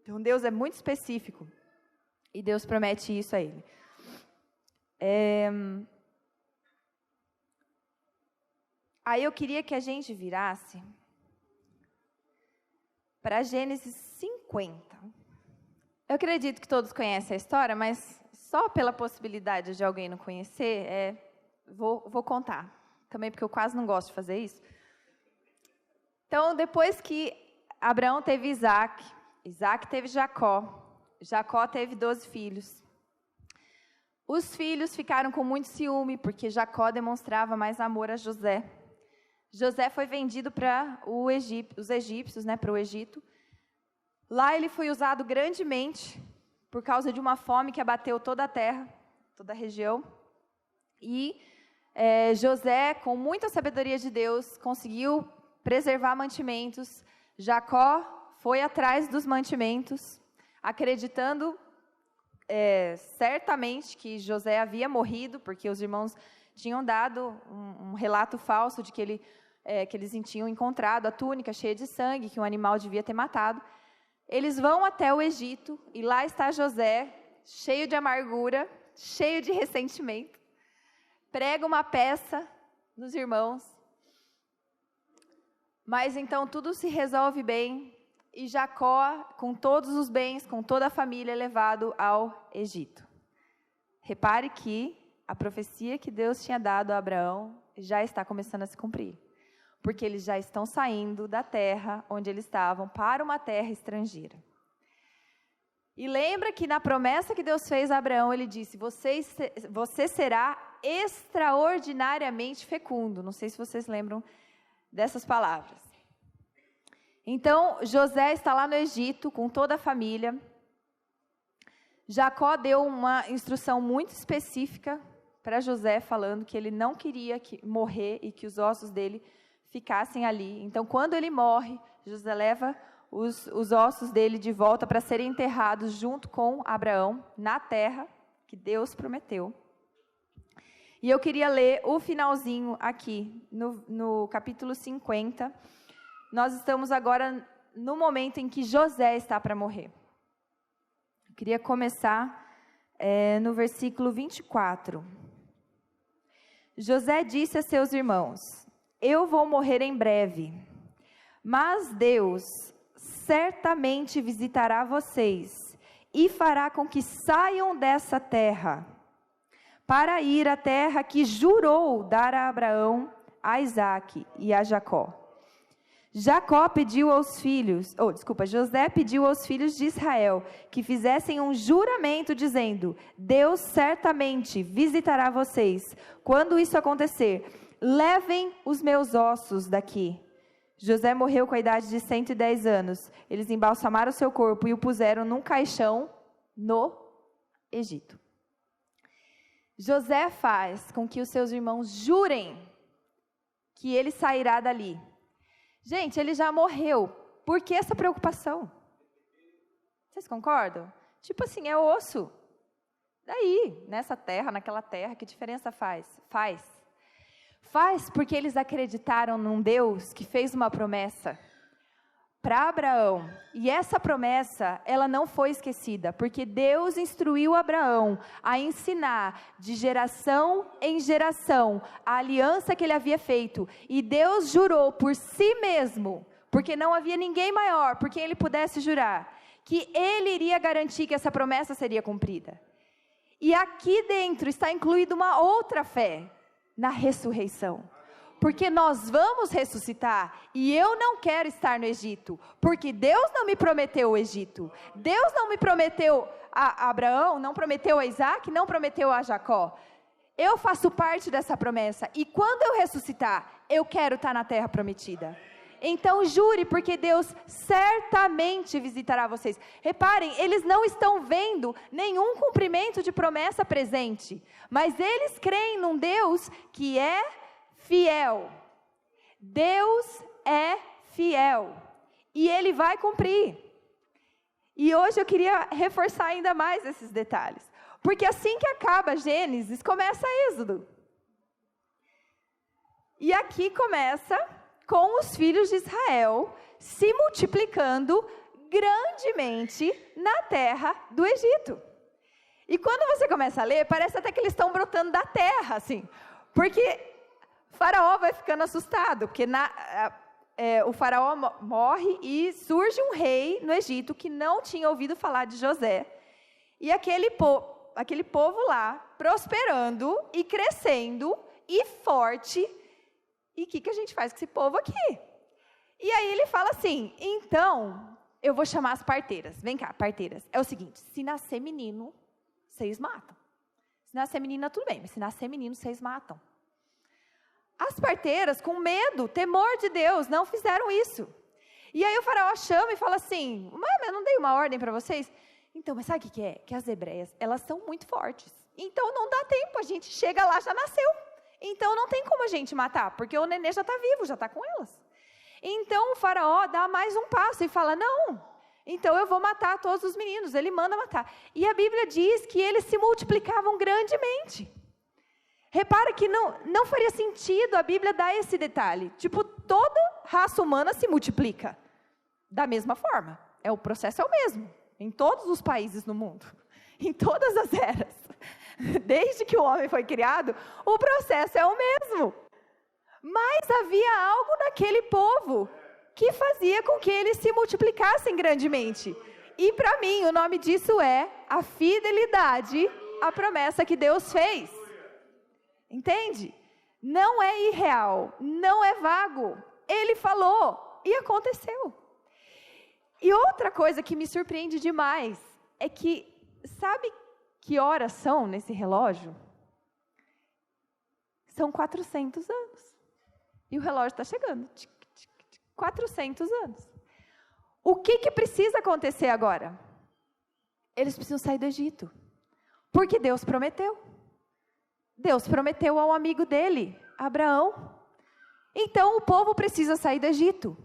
Então, Deus é muito específico. E Deus promete isso a ele. Aí eu queria que a gente virasse para Gênesis 50. Eu acredito que todos conhecem a história, mas só pela possibilidade de alguém não conhecer, vou contar. Também porque eu quase não gosto de fazer isso. Então, depois que Abraão teve Isaac, Isaac teve Jacó, Jacó teve 12 filhos. Os filhos ficaram com muito ciúme, porque Jacó demonstrava mais amor a José. José foi vendido para os egípcios, né, para o Egito. Lá ele foi usado grandemente por causa de uma fome que abateu toda a terra, toda a região. E José, com muita sabedoria de Deus, conseguiu preservar mantimentos. Jacó foi atrás dos mantimentos, acreditando certamente que José havia morrido, porque os irmãos tinham dado um relato falso de que eles tinham encontrado a túnica cheia de sangue, que um animal devia ter matado. Eles vão até o Egito, e lá está José, cheio de amargura, cheio de ressentimento, prega uma peça nos irmãos, mas então tudo se resolve bem, e Jacó, com todos os bens, com toda a família, é levado ao Egito. Repare que a profecia que Deus tinha dado a Abraão já está começando a se cumprir. Porque eles já estão saindo da terra onde eles estavam para uma terra estrangeira. E lembra que na promessa que Deus fez a Abraão, Ele disse, você será extraordinariamente fecundo. Não sei se vocês lembram dessas palavras. Então, José está lá no Egito com toda a família. Jacó deu uma instrução muito específica para José, falando que ele não queria morrer e que os ossos dele ficassem ali. Então, quando ele morre, José leva os ossos dele de volta para serem enterrados junto com Abraão, na terra que Deus prometeu. E eu queria ler o finalzinho aqui, no capítulo 50. Nós estamos agora no momento em que José está para morrer. Eu queria começar no versículo 24. José disse a seus irmãos, eu vou morrer em breve, mas Deus certamente visitará vocês e fará com que saiam dessa terra, para ir à terra que jurou dar a Abraão, a Isaque e a Jacó. José pediu aos filhos de Israel que fizessem um juramento dizendo, Deus certamente visitará vocês. Quando isso acontecer, levem os meus ossos daqui. José morreu com a idade de 110 anos. Eles embalsamaram seu corpo e o puseram num caixão no Egito. José faz com que os seus irmãos jurem que ele sairá dali. Gente, ele já morreu. Por que essa preocupação? Vocês concordam? Tipo assim, é osso. Daí, nessa terra, naquela terra, que diferença faz? Faz porque eles acreditaram num Deus que fez uma promessa para Abraão. E essa promessa, ela não foi esquecida, porque Deus instruiu Abraão a ensinar de geração em geração a aliança que ele havia feito. E Deus jurou por si mesmo, porque não havia ninguém maior por quem ele pudesse jurar, que ele iria garantir que essa promessa seria cumprida. E aqui dentro está incluída uma outra fé, na ressurreição. porque nós vamos ressuscitar, e eu não quero estar no Egito, porque Deus não me prometeu o Egito, Deus não me prometeu a Abraão, não prometeu a Isaac, não prometeu a Jacó. Eu faço parte dessa promessa, e quando eu ressuscitar, eu quero estar na terra prometida. Então jure, porque Deus certamente visitará vocês. Reparem, eles não estão vendo nenhum cumprimento de promessa presente, mas eles creem num Deus que é fiel. Deus é fiel, e Ele vai cumprir. E hoje eu queria reforçar ainda mais esses detalhes, porque assim que acaba Gênesis, começa Êxodo. E aqui começa com os filhos de Israel se multiplicando grandemente na terra do Egito. E quando você começa a ler, parece até que eles estão brotando da terra, assim, porque Faraó vai ficando assustado, porque o faraó morre e surge um rei no Egito que não tinha ouvido falar de José. E aquele povo lá, prosperando e crescendo e forte. E o que a gente faz com esse povo aqui? E aí ele fala assim, então, eu vou chamar as parteiras. Vem cá, parteiras. É o seguinte, se nascer menino, vocês matam. Se nascer menina, tudo bem, mas se nascer menino, vocês matam. As parteiras, com medo, temor de Deus, não fizeram isso. E aí o faraó chama e fala assim, mas eu não dei uma ordem para vocês? Então, mas sabe o que é? Que as hebreias, elas são muito fortes. Então não dá tempo, a gente chega lá, já nasceu. Então não tem como a gente matar, porque o nenê já está vivo, já está com elas. Então o faraó dá mais um passo e fala, não, então eu vou matar todos os meninos, ele manda matar. E a Bíblia diz que eles se multiplicavam grandemente. Repara que não faria sentido a Bíblia dar esse detalhe. Tipo, toda raça humana se multiplica da mesma forma. O processo é o mesmo, em todos os países no mundo, em todas as eras. Desde que o homem foi criado, o processo é o mesmo. Mas havia algo naquele povo que fazia com que eles se multiplicassem grandemente. E para mim, o nome disso é a fidelidade à promessa que Deus fez. Entende? Não é irreal, não é vago. Ele falou e aconteceu. E outra coisa que me surpreende demais é que, sabe que horas são nesse relógio? São 400 anos. E o relógio está chegando. 400 anos. O que precisa acontecer agora? Eles precisam sair do Egito. Porque Deus prometeu. Deus prometeu ao amigo dele, Abraão. Então o povo precisa sair do Egito.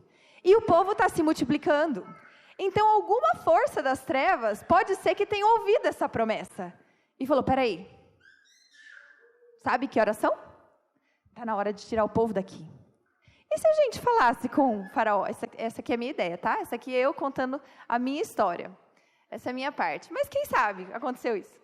E o povo está se multiplicando. Então alguma força das trevas pode ser que tenha ouvido essa promessa. E falou, peraí, sabe que horas são? Está na hora de tirar o povo daqui. E se a gente falasse com o faraó? Essa aqui é a minha ideia, tá? Essa aqui é eu contando a minha história. Essa é a minha parte. Mas quem sabe aconteceu isso?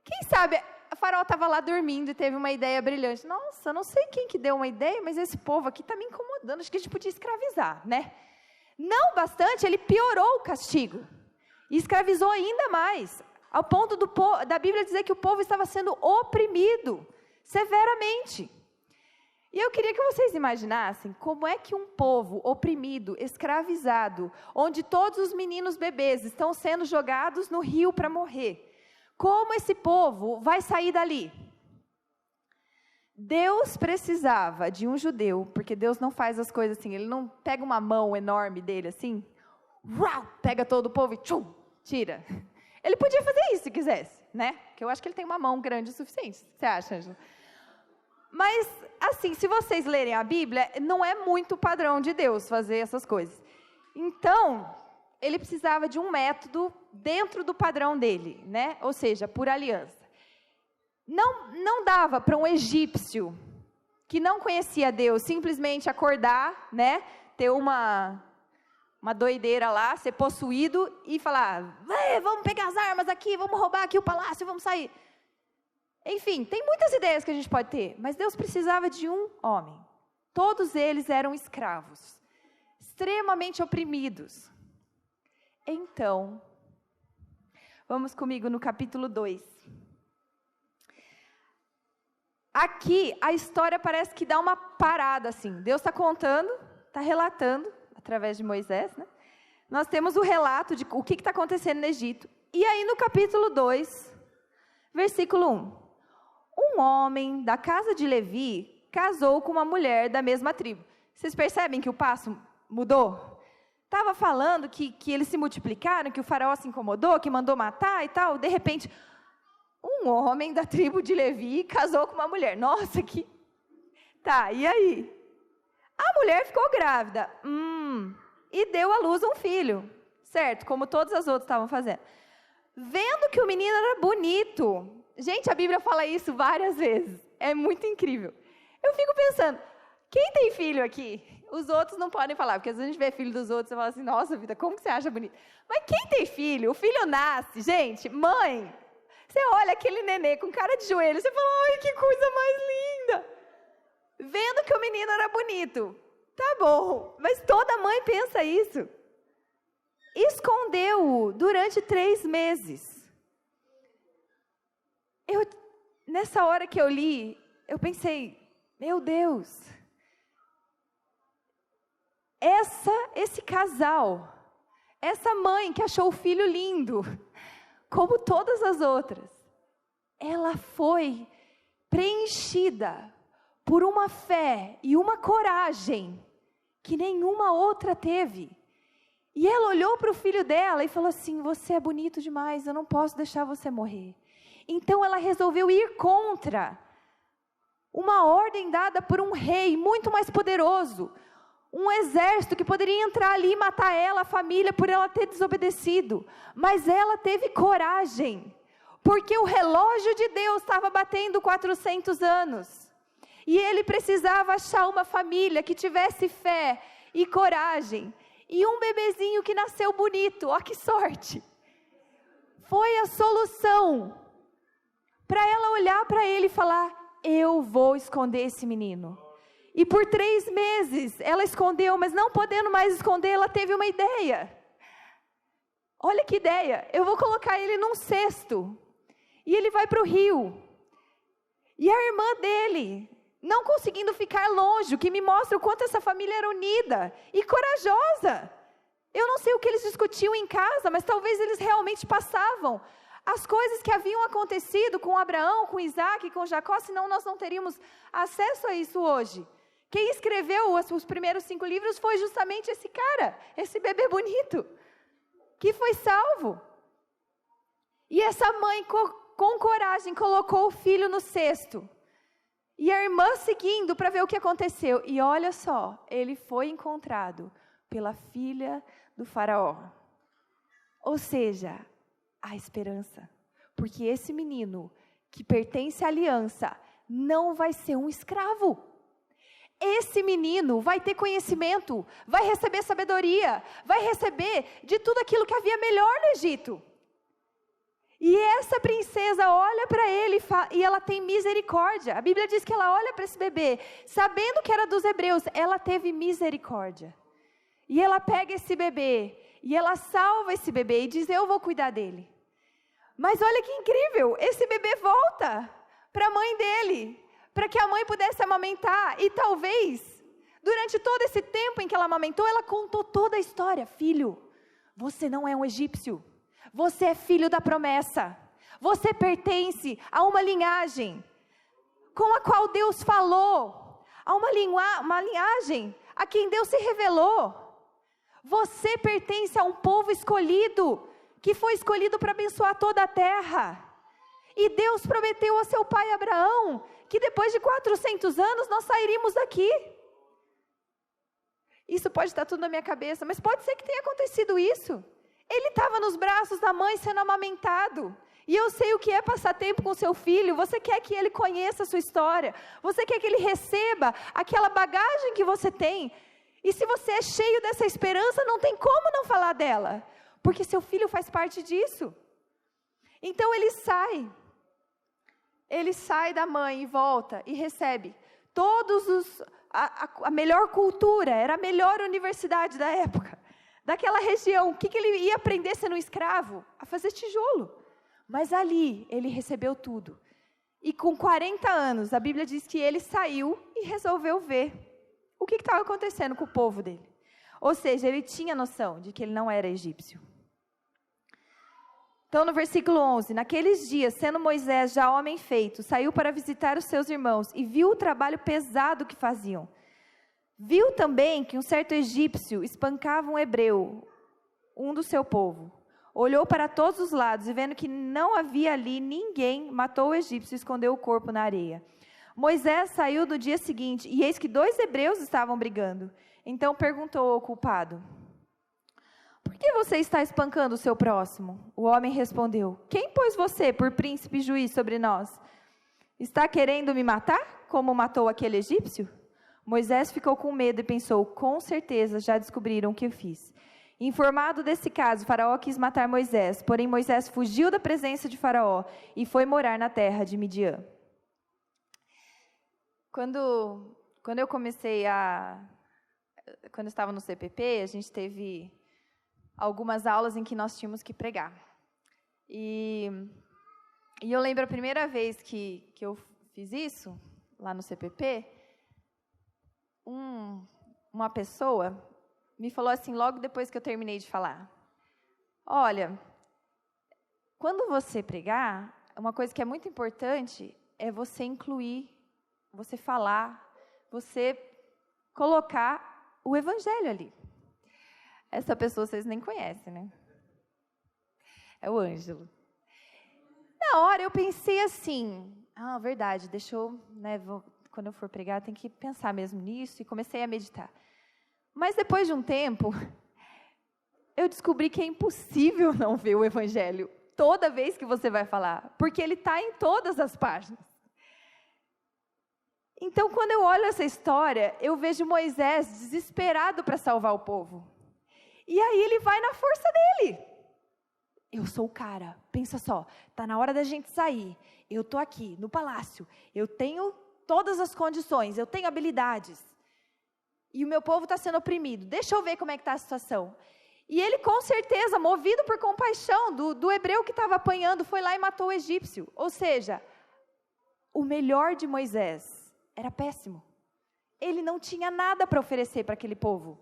Quem sabe o faraó estava lá dormindo e teve uma ideia brilhante. Nossa, não sei quem que deu uma ideia, mas esse povo aqui está me incomodando. Acho que a gente podia escravizar, né? Não bastante, ele piorou o castigo. E escravizou ainda mais. Ao ponto da Bíblia dizer que o povo estava sendo oprimido severamente. E eu queria que vocês imaginassem como é que um povo oprimido, escravizado, onde todos os meninos bebês estão sendo jogados no rio para morrer, como esse povo vai sair dali? Deus precisava de um judeu, porque Deus não faz as coisas assim, Ele não pega uma mão enorme dele assim, pega todo o povo e tira. Ele podia fazer isso se quisesse, né? Porque eu acho que ele tem uma mão grande o suficiente. Você acha, Ângela? Mas, assim, se vocês lerem a Bíblia, não é muito padrão de Deus fazer essas coisas. Então, ele precisava de um método dentro do padrão dele, né? Ou seja, por aliança. Não dava para um egípcio que não conhecia Deus simplesmente acordar, né? Ter uma doideira lá, ser possuído e falar, vamos pegar as armas aqui, vamos roubar aqui o palácio, vamos sair. Enfim, tem muitas ideias que a gente pode ter, mas Deus precisava de um homem. Todos eles eram escravos, extremamente oprimidos. Então, vamos comigo no capítulo 2. aqui a história parece que dá uma parada assim. Deus está contando, está relatando, através de Moisés, né? Nós temos o relato de o que está acontecendo no Egito. E aí no capítulo 2, versículo 1. Um homem da casa de Levi casou com uma mulher da mesma tribo. Vocês percebem que o passo mudou? Estava falando que eles se multiplicaram, que o faraó se incomodou, que mandou matar e tal. De repente, um homem da tribo de Levi casou com uma mulher. Nossa, que... Tá, e aí? A mulher ficou grávida. E deu à luz um filho. Certo, como todas as outras estavam fazendo. Vendo que o menino era bonito. Gente, a Bíblia fala isso várias vezes. É muito incrível. Eu fico pensando, quem tem filho aqui? Os outros não podem falar, porque às vezes a gente vê filho dos outros e fala assim, nossa vida, como que você acha bonito? Mas quem tem filho? O filho nasce, gente, mãe. Você olha aquele nenê com cara de joelho, você fala, ai, que coisa mais linda. Vendo que o menino era bonito. Tá bom, mas toda mãe pensa isso. Escondeu-o durante 3 meses. Nessa hora que eu li, eu pensei, meu Deus, esse casal, essa mãe que achou o filho lindo, como todas as outras, ela foi preenchida por uma fé e uma coragem que nenhuma outra teve. E ela olhou para o filho dela e falou assim, você é bonito demais, eu não posso deixar você morrer. Então ela resolveu ir contra uma ordem dada por um rei muito mais poderoso, um exército que poderia entrar ali e matar ela, a família, por ela ter desobedecido. Mas ela teve coragem, porque o relógio de Deus estava batendo 400 anos. E ele precisava achar uma família que tivesse fé e coragem. E um bebezinho que nasceu bonito, ó que sorte. Foi a solução para ela olhar para ele e falar, eu vou esconder esse menino. E por 3 meses ela escondeu, mas não podendo mais esconder, ela teve uma ideia. Olha que ideia, eu vou colocar ele num cesto. E ele vai para o rio. E a irmã dele, não conseguindo ficar longe, o que me mostra o quanto essa família era unida e corajosa. Eu não sei o que eles discutiam em casa, mas talvez eles realmente passavam as coisas que haviam acontecido com Abraão, com Isaac, com Jacó, senão nós não teríamos acesso a isso hoje. Quem escreveu os primeiros 5 livros foi justamente esse cara, esse bebê bonito, que foi salvo. E essa mãe, com coragem, colocou o filho no cesto. E a irmã seguindo para ver o que aconteceu. E olha só, ele foi encontrado pela filha do faraó. Ou seja, há esperança. Porque esse menino que pertence à aliança não vai ser um escravo. Esse menino vai ter conhecimento, vai receber sabedoria, vai receber de tudo aquilo que havia melhor no Egito. E essa princesa olha para ele e ela tem misericórdia. A Bíblia diz que ela olha para esse bebê, sabendo que era dos hebreus, ela teve misericórdia. E ela pega esse bebê, e ela salva esse bebê e diz, eu vou cuidar dele. Mas olha que incrível, esse bebê volta para a mãe dele, para que a mãe pudesse amamentar. E talvez, durante todo esse tempo em que ela amamentou, ela contou toda a história. Filho, você não é um egípcio. Você é filho da promessa. Você pertence a uma linhagem com a qual Deus falou. A uma linhagem a quem Deus se revelou. Você pertence a um povo escolhido, que foi escolhido para abençoar toda a terra. E Deus prometeu a seu pai Abraão, que depois de 400 anos nós sairíamos daqui. Isso pode estar tudo na minha cabeça, mas pode ser que tenha acontecido isso. Ele estava nos braços da mãe sendo amamentado. E eu sei o que é passar tempo com seu filho. Você quer que ele conheça a sua história. Você quer que ele receba aquela bagagem que você tem. E se você é cheio dessa esperança, não tem como não falar dela. Porque seu filho faz parte disso. Então ele sai. Ele sai da mãe e volta e recebe todos a melhor cultura. Era a melhor universidade da época. Daquela região, o que ele ia aprender sendo um escravo? A fazer tijolo. Mas ali, ele recebeu tudo. E com 40 anos, a Bíblia diz que ele saiu e resolveu ver o que estava acontecendo com o povo dele. Ou seja, ele tinha noção de que ele não era egípcio. Então, no versículo 11, naqueles dias, sendo Moisés já homem feito, saiu para visitar os seus irmãos e viu o trabalho pesado que faziam. Viu também que um certo egípcio espancava um hebreu, um do seu povo. Olhou para todos os lados e vendo que não havia ali ninguém, matou o egípcio e escondeu o corpo na areia. Moisés saiu no dia seguinte e eis que 2 hebreus estavam brigando. Então perguntou ao culpado: por que você está espancando o seu próximo? O homem respondeu: quem pôs você por príncipe e juiz sobre nós? Está querendo me matar, como matou aquele egípcio? Moisés ficou com medo e pensou: com certeza já descobriram o que eu fiz. Informado desse caso, Faraó quis matar Moisés, porém Moisés fugiu da presença de Faraó e foi morar na terra de Midian. Quando eu quando eu estava no CPP, a gente teve algumas aulas em que nós tínhamos que pregar. E eu lembro a primeira vez que eu fiz isso, lá no CPP, uma pessoa me falou assim, logo depois que eu terminei de falar: olha, quando você pregar, uma coisa que é muito importante é você incluir, você falar, você colocar o evangelho ali. Essa pessoa vocês nem conhecem, né? É o Ângelo. Na hora eu pensei assim, verdade, deixa eu, quando eu for pregar, tem que pensar mesmo nisso, e comecei a meditar. Mas depois de um tempo, eu descobri que é impossível não ver o evangelho toda vez que você vai falar, porque ele está em todas as páginas. Então, quando eu olho essa história, eu vejo Moisés desesperado para salvar o povo. E aí ele vai na força dele. Eu sou o cara, pensa só, está na hora da gente sair. Eu estou aqui no palácio, eu tenho todas as condições, eu tenho habilidades. E o meu povo está sendo oprimido, deixa eu ver como é que está a situação. E ele, com certeza, movido por compaixão do hebreu que estava apanhando, foi lá e matou o egípcio. Ou seja, o melhor de Moisés era péssimo. Ele não tinha nada para oferecer para aquele povo.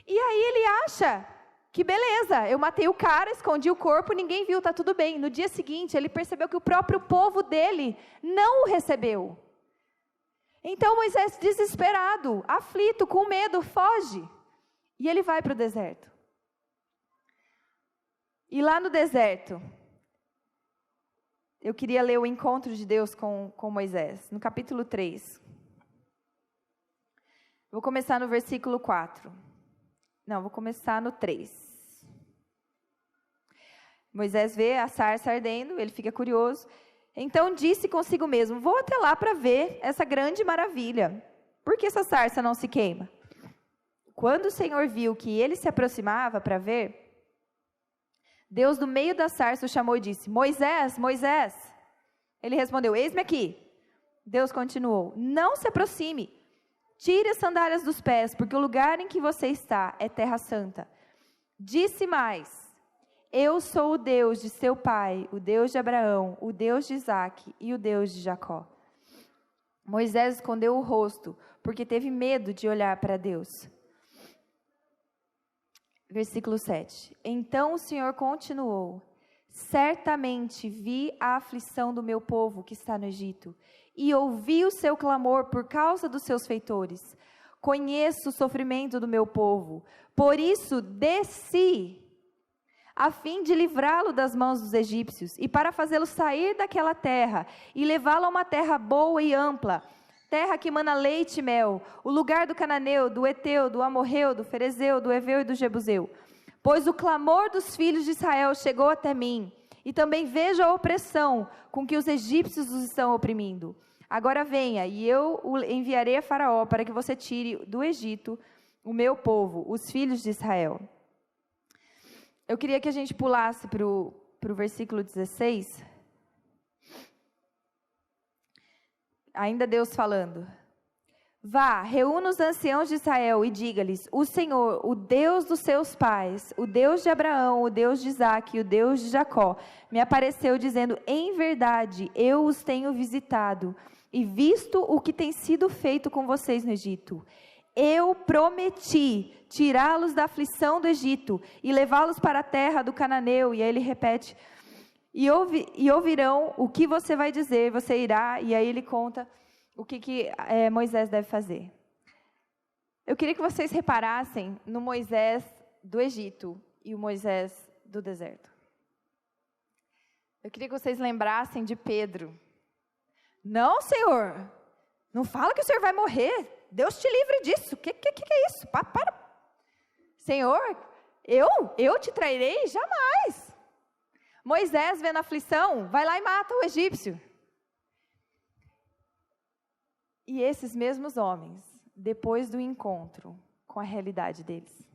E aí ele acha que beleza, eu matei o cara, escondi o corpo, ninguém viu, está tudo bem. No dia seguinte, ele percebeu que o próprio povo dele não o recebeu. Então Moisés, desesperado, aflito, com medo, foge. E ele vai para o deserto. E lá no deserto, eu queria ler o encontro de Deus com Moisés, no capítulo 3. Vou começar no versículo 4. Não, vou começar no 3. Moisés vê a sarça ardendo, ele fica curioso. Então disse consigo mesmo: vou até lá para ver essa grande maravilha. Por que essa sarça não se queima? Quando o Senhor viu que ele se aproximava para ver, Deus do meio da sarça o chamou e disse: Moisés, Moisés. Ele respondeu: eis-me aqui. Deus continuou: não se aproxime. Tire as sandálias dos pés, porque o lugar em que você está é terra santa. Disse mais: eu sou o Deus de seu pai, o Deus de Abraão, o Deus de Isaque e o Deus de Jacó. Moisés escondeu o rosto, porque teve medo de olhar para Deus. Versículo 7. Então o Senhor continuou: certamente vi a aflição do meu povo que está no Egito, e ouvi o seu clamor por causa dos seus feitores. Conheço o sofrimento do meu povo, por isso desci, a fim de livrá-lo das mãos dos egípcios, e para fazê-lo sair daquela terra, e levá-lo a uma terra boa e ampla, terra que mana leite e mel, o lugar do cananeu, do eteu, do amorreu, do ferezeu, do heveu e do jebuseu. Pois o clamor dos filhos de Israel chegou até mim, e também vejo a opressão com que os egípcios os estão oprimindo. Agora venha, e eu o enviarei a Faraó, para que você tire do Egito o meu povo, os filhos de Israel. Eu queria que a gente pulasse para o versículo 16. Ainda Deus falando. Vá, reúna os anciãos de Israel e diga-lhes: o Senhor, o Deus dos seus pais, o Deus de Abraão, o Deus de Isaque e o Deus de Jacó, me apareceu dizendo: em verdade, eu os tenho visitado e visto o que tem sido feito com vocês no Egito. Eu prometi tirá-los da aflição do Egito e levá-los para a terra do cananeu. E aí ele repete: e ouvirão o que você vai dizer, você irá. E aí ele conta o que Moisés deve fazer. Eu queria que vocês reparassem no Moisés do Egito e o Moisés do deserto. Eu queria que vocês lembrassem de Pedro. Não, Senhor, não fala que o Senhor vai morrer. Deus te livre disso. O que é isso? Para. Senhor, eu te trairei? Jamais. Moisés, vendo a aflição, vai lá e mata o egípcio. E esses mesmos homens, depois do encontro com a realidade deles,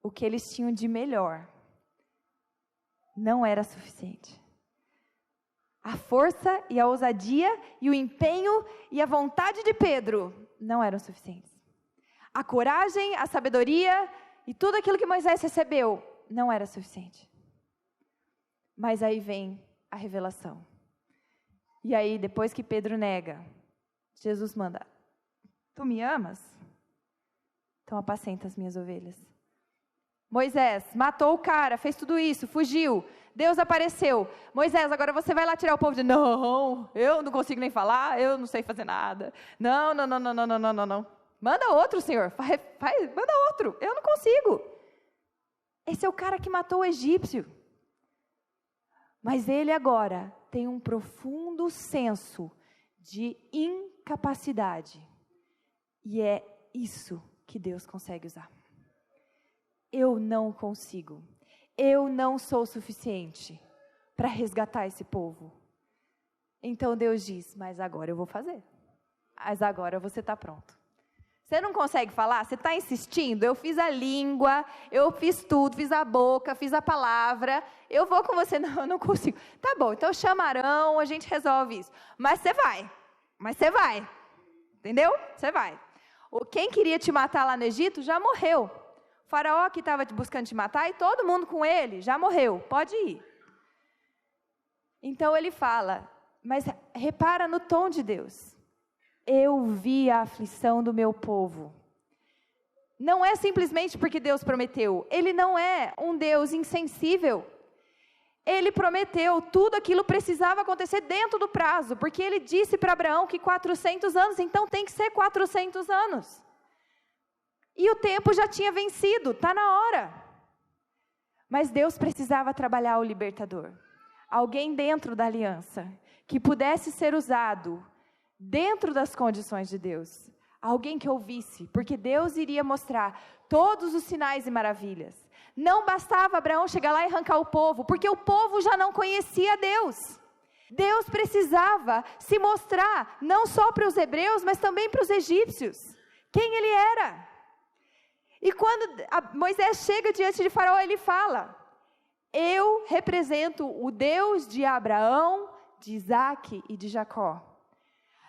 o que eles tinham de melhor não era suficiente. A força e a ousadia e o empenho e a vontade de Pedro não eram suficientes. A coragem, a sabedoria e tudo aquilo que Moisés recebeu não era suficiente. Mas aí vem a revelação. E aí, depois que Pedro nega, Jesus manda: tu me amas? Então apacenta as minhas ovelhas. Moisés matou o cara, fez tudo isso, fugiu. Deus apareceu. Moisés, agora você vai lá tirar o povo. Não, eu não consigo nem falar, eu não sei fazer nada. Não. Manda outro, Senhor. Manda outro, eu não consigo. Esse é o cara que matou o egípcio. Mas ele agora tem um profundo senso de incapacidade. E é isso que Deus consegue usar. Eu não consigo. Eu não sou suficiente para resgatar esse povo. Então Deus diz: mas agora eu vou fazer. Mas agora você está pronto. Você não consegue falar? Você está insistindo? Eu fiz a língua, eu fiz tudo, fiz a boca, fiz a palavra. Eu vou com você. Não, eu não consigo. Tá bom, então chama Arão, a gente resolve isso. Mas você vai. Entendeu? Você vai. Quem queria te matar lá no Egito já morreu. O faraó que estava buscando te matar e todo mundo com ele já morreu. Pode ir. Então ele fala, mas repara no tom de Deus. Eu vi a aflição do meu povo. Não é simplesmente porque Deus prometeu. Ele não é um Deus insensível. Ele prometeu, tudo aquilo precisava acontecer dentro do prazo, porque ele disse para Abraão que 400 anos, então tem que ser 400 anos. E o tempo já tinha vencido, está na hora. Mas Deus precisava trabalhar o libertador. Alguém dentro da aliança, que pudesse ser usado dentro das condições de Deus. Alguém que ouvisse, porque Deus iria mostrar todos os sinais e maravilhas. Não bastava Abraão chegar lá e arrancar o povo, porque o povo já não conhecia Deus. Deus precisava se mostrar, não só para os hebreus, mas também para os egípcios, quem ele era. E quando Moisés chega diante de Faraó, ele fala: eu represento o Deus de Abraão, de Isaque e de Jacó.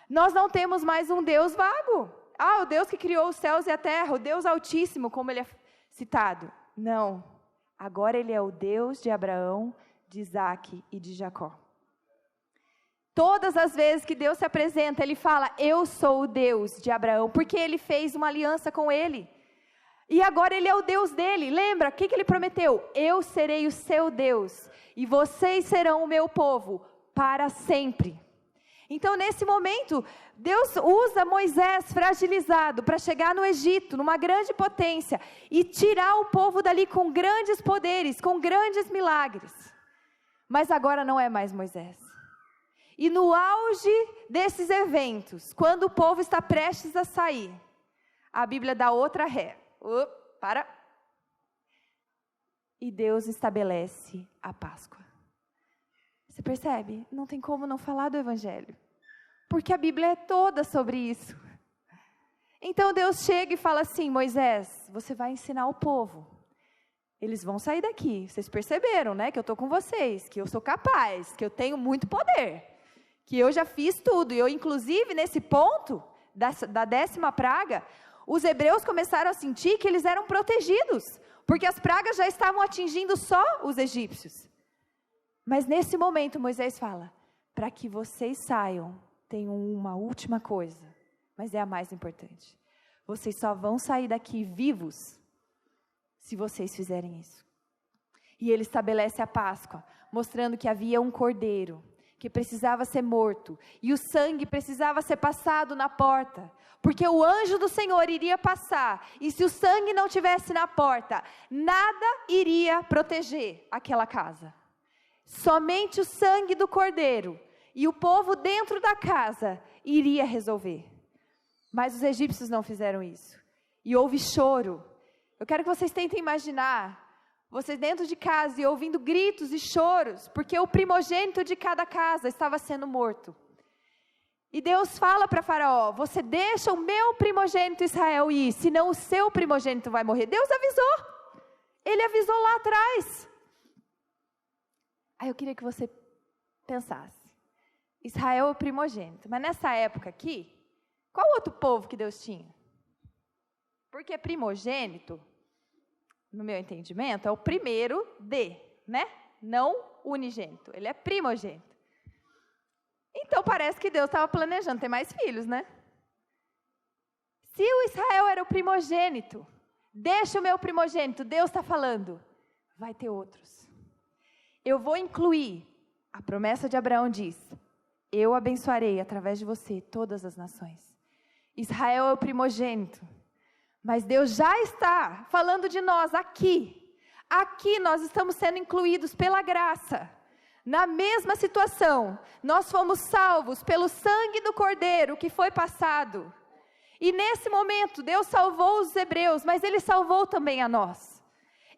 Nós não temos mais um Deus vago. O Deus que criou os céus e a terra, o Deus Altíssimo, como ele é citado. Não, agora ele é o Deus de Abraão, de Isaque e de Jacó. Todas as vezes que Deus se apresenta, ele fala: eu sou o Deus de Abraão, porque ele fez uma aliança com ele. E agora ele é o Deus dele. Lembra, o que ele prometeu? Eu serei o seu Deus, e vocês serão o meu povo para sempre. Então, nesse momento, Deus usa Moisés fragilizado para chegar no Egito, numa grande potência, e tirar o povo dali com grandes poderes, com grandes milagres. Mas agora não é mais Moisés. E no auge desses eventos, quando o povo está prestes a sair, a Bíblia dá outra ré. Para. E Deus estabelece a Páscoa. Você percebe? Não tem como não falar do Evangelho. Porque a Bíblia é toda sobre isso. Então Deus chega e fala assim: Moisés, você vai ensinar o povo. Eles vão sair daqui. Vocês perceberam, né? Que eu estou com vocês. Que eu sou capaz. Que eu tenho muito poder. Que eu já fiz tudo. E eu, inclusive, nesse ponto, da 10ª praga, os hebreus começaram a sentir que eles eram protegidos, porque as pragas já estavam atingindo só os egípcios. Mas nesse momento Moisés fala, para que vocês saiam, tem uma última coisa, mas é a mais importante. Vocês só vão sair daqui vivos, se vocês fizerem isso. E ele estabelece a Páscoa, mostrando que havia um cordeiro, que precisava ser morto, e o sangue precisava ser passado na porta, porque o anjo do Senhor iria passar, e se o sangue não tivesse na porta, nada iria proteger aquela casa. Somente o sangue do cordeiro, e o povo dentro da casa, iria resolver. Mas os egípcios não fizeram isso, e houve choro. Eu quero que vocês tentem imaginar, vocês dentro de casa e ouvindo gritos e choros, porque o primogênito de cada casa estava sendo morto. E Deus fala para Faraó, você deixa o meu primogênito Israel ir, senão o seu primogênito vai morrer. Deus avisou, ele avisou lá atrás. Aí eu queria que você pensasse, Israel é o primogênito, mas nessa época aqui, qual outro povo que Deus tinha? Porque primogênito, no meu entendimento, é o primeiro né? Não unigênito, ele é primogênito. Então parece que Deus estava planejando ter mais filhos, né? Se o Israel era o primogênito, deixa o meu primogênito, Deus está falando, vai ter outros. Eu vou incluir, a promessa de Abraão diz, eu abençoarei através de você todas as nações. Israel é o primogênito, mas Deus já está falando de nós aqui. Aqui nós estamos sendo incluídos pela graça. Na mesma situação, nós fomos salvos pelo sangue do Cordeiro que foi passado. E nesse momento, Deus salvou os hebreus, mas Ele salvou também a nós.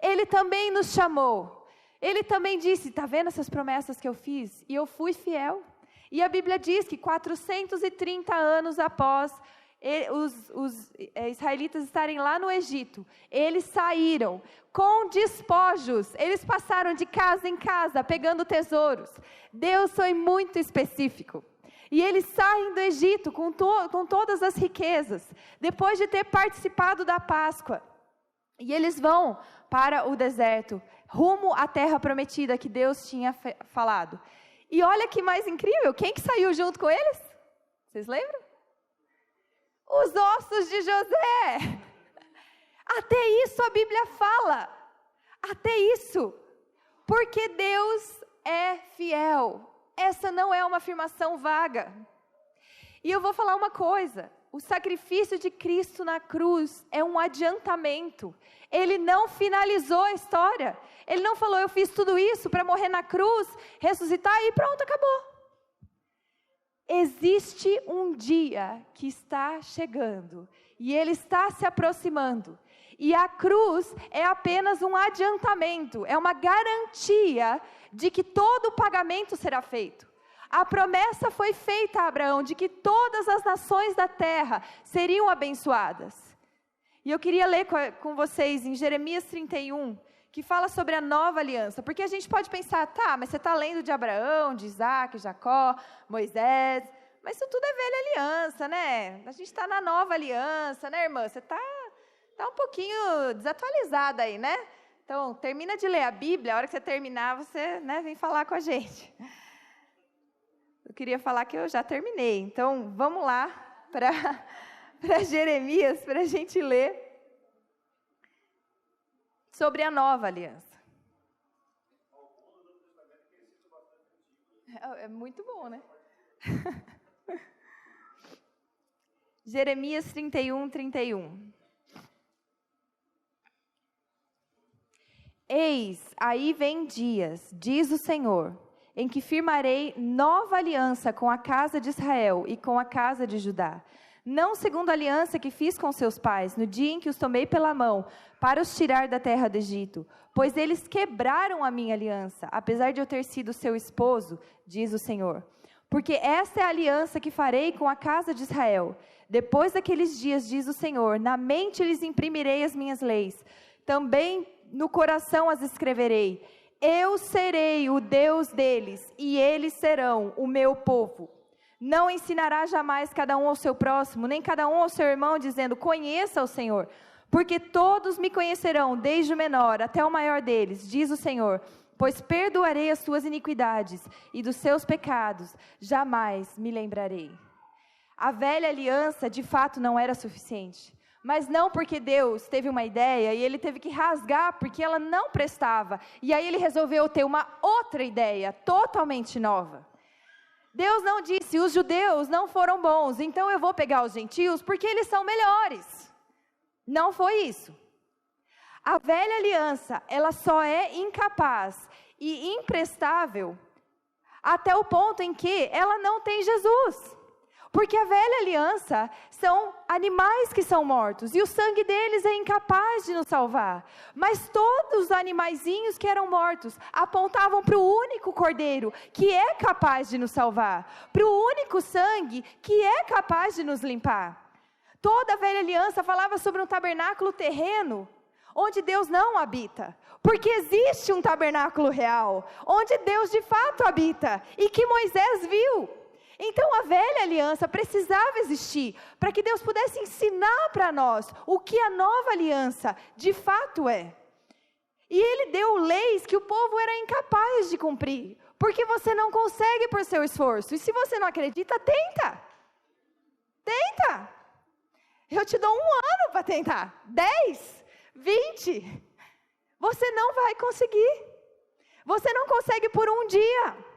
Ele também nos chamou. Ele também disse, está vendo essas promessas que eu fiz? E eu fui fiel. E a Bíblia diz que 430 anos após os israelitas estarem lá no Egito, eles saíram com despojos, eles passaram de casa em casa, pegando tesouros. Deus foi muito específico. E eles saem do Egito com todas as riquezas, depois de ter participado da Páscoa. E eles vão para o deserto, rumo à terra prometida que Deus tinha falado. E olha que mais incrível, quem que saiu junto com eles? Vocês lembram? Os ossos de José. Até isso a Bíblia fala. Até isso. Porque Deus é fiel. Essa não é uma afirmação vaga. E eu vou falar uma coisa. O sacrifício de Cristo na cruz é um adiantamento. Ele não finalizou a história. Ele não falou, eu fiz tudo isso para morrer na cruz, ressuscitar e pronto, acabou. Existe um dia que está chegando e ele está se aproximando. E a cruz é apenas um adiantamento, é uma garantia de que todo o pagamento será feito. A promessa foi feita a Abraão de que todas as nações da terra seriam abençoadas. E eu queria ler com vocês em Jeremias 31, que fala sobre a nova aliança. Porque a gente pode pensar, tá, mas você está lendo de Abraão, de Isaac, Jacó, Moisés, mas isso tudo é velha aliança, né? A gente está na nova aliança, né, irmã? Você está um pouquinho desatualizada aí, né? Então, termina de ler a Bíblia, a hora que você terminar, você vem falar com a gente. Eu queria falar que eu já terminei, então vamos lá para Jeremias, para a gente ler sobre a nova aliança. É muito bom, né? Jeremias 31, 31. Eis, aí vem dias, diz o Senhor, em que firmarei nova aliança com a casa de Israel e com a casa de Judá. Não segundo a aliança que fiz com seus pais, no dia em que os tomei pela mão, para os tirar da terra do Egito, pois eles quebraram a minha aliança, apesar de eu ter sido seu esposo, diz o Senhor. Porque esta é a aliança que farei com a casa de Israel. Depois daqueles dias, diz o Senhor, na mente lhes imprimirei as minhas leis, também no coração as escreverei. Eu serei o Deus deles, e eles serão o meu povo. Não ensinará jamais cada um ao seu próximo, nem cada um ao seu irmão, dizendo, conheça o Senhor. Porque todos me conhecerão, desde o menor até o maior deles, diz o Senhor. Pois perdoarei as suas iniquidades, e dos seus pecados jamais me lembrarei. A velha aliança, de fato, não era suficiente. Mas não porque Deus teve uma ideia e ele teve que rasgar porque ela não prestava. E aí ele resolveu ter uma outra ideia, totalmente nova. Deus não disse, os judeus não foram bons, então eu vou pegar os gentios porque eles são melhores. Não foi isso. A velha aliança, ela só é incapaz e imprestável até o ponto em que ela não tem Jesus. Porque a velha aliança são animais que são mortos, e o sangue deles é incapaz de nos salvar. Mas todos os animaizinhos que eram mortos apontavam para o único cordeiro, que é capaz de nos salvar. Para o único sangue, que é capaz de nos limpar. Toda a velha aliança falava sobre um tabernáculo terreno, onde Deus não habita. Porque existe um tabernáculo real, onde Deus de fato habita, e que Moisés viu. Então a velha aliança precisava existir, para que Deus pudesse ensinar para nós o que a nova aliança de fato é. E Ele deu leis que o povo era incapaz de cumprir, porque você não consegue por seu esforço. E se você não acredita, tenta. Tenta. Eu te dou 1 ano para tentar, 10, 20. Você não vai conseguir. Você não consegue por um dia.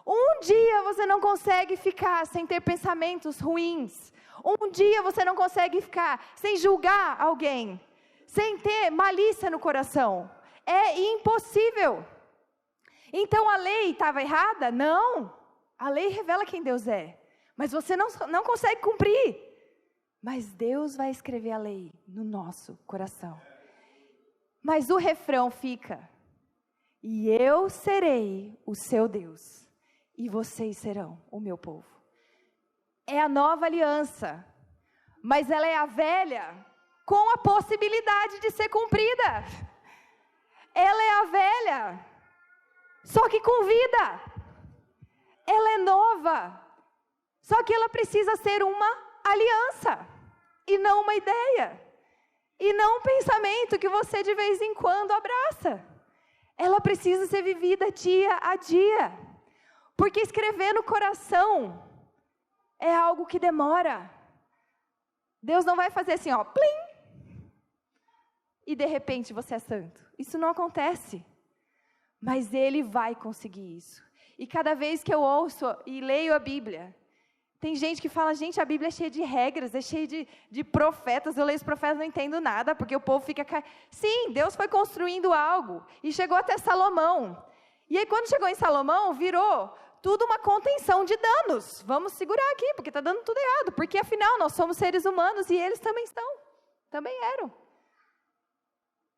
Um dia você não consegue ficar sem ter pensamentos ruins. Um dia você não consegue ficar sem julgar alguém, sem ter malícia no coração. É impossível. Então a lei estava errada? Não. A lei revela quem Deus é. Mas você não consegue cumprir. Mas Deus vai escrever a lei no nosso coração. Mas o refrão fica: e eu serei o seu Deus, e vocês serão o meu povo. É a nova aliança, mas ela é a velha com a possibilidade de ser cumprida. Ela é a velha, só que com vida. Ela é nova, só que ela precisa ser uma aliança, e não uma ideia, e não um pensamento que você de vez em quando abraça. Ela precisa ser vivida dia a dia, porque escrever no coração é algo que demora. Deus não vai fazer assim, ó, plim, e de repente você é santo. Isso não acontece, mas Ele vai conseguir isso. E cada vez que eu ouço e leio a Bíblia, tem gente que fala, gente, a Bíblia é cheia de regras, é cheia de profetas. Eu leio os profetas e não entendo nada, porque o povo fica... Sim, Deus foi construindo algo, e chegou até Salomão. E aí quando chegou em Salomão, virou tudo uma contenção de danos. Vamos segurar aqui, porque está dando tudo errado. Porque afinal, nós somos seres humanos, e eles também estão. Também eram.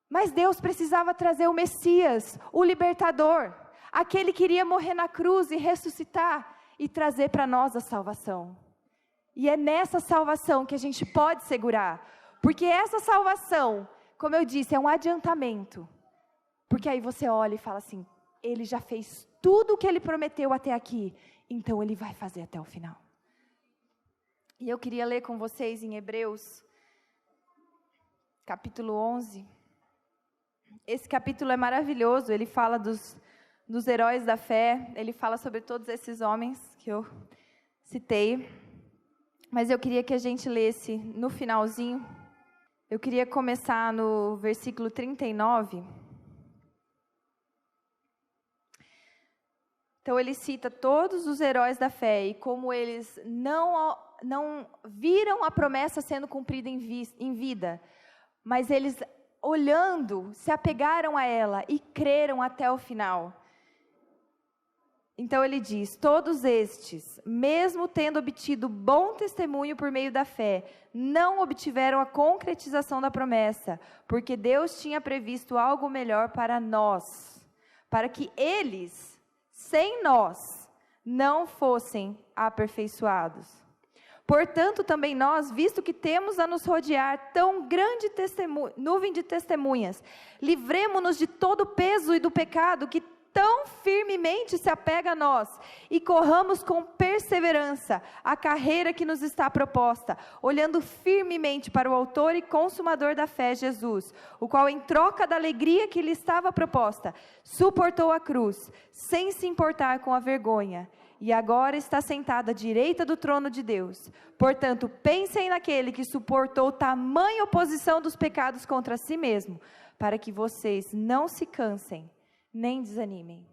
Mas Deus precisava trazer o Messias, o libertador. Aquele que iria morrer na cruz e ressuscitar, e trazer para nós a salvação. E é nessa salvação que a gente pode segurar, porque essa salvação, como eu disse, é um adiantamento, porque aí você olha e fala assim, Ele já fez tudo o que Ele prometeu até aqui, então Ele vai fazer até o final. E eu queria ler com vocês em Hebreus, capítulo 11, esse capítulo é maravilhoso, ele fala dos heróis da fé, ele fala sobre todos esses homens que eu citei, mas eu queria que a gente lesse no finalzinho. Eu queria começar no versículo 39. Então ele cita todos os heróis da fé e como eles não viram a promessa sendo cumprida em vida, mas eles, olhando, se apegaram a ela e creram até o final. Então ele diz, todos estes, mesmo tendo obtido bom testemunho por meio da fé, não obtiveram a concretização da promessa, porque Deus tinha previsto algo melhor para nós, para que eles, sem nós, não fossem aperfeiçoados. Portanto, também nós, visto que temos a nos rodear tão grande nuvem de testemunhas, livremo-nos de todo o peso e do pecado que tão firmemente se apega a nós, e corramos com perseverança a carreira que nos está proposta, olhando firmemente para o autor e consumador da fé, Jesus, o qual, em troca da alegria que lhe estava proposta, suportou a cruz, sem se importar com a vergonha, e agora está sentado à direita do trono de Deus. Portanto, pensem naquele que suportou tamanha oposição dos pecados contra si mesmo, para que vocês não se cansem, nem desanimem.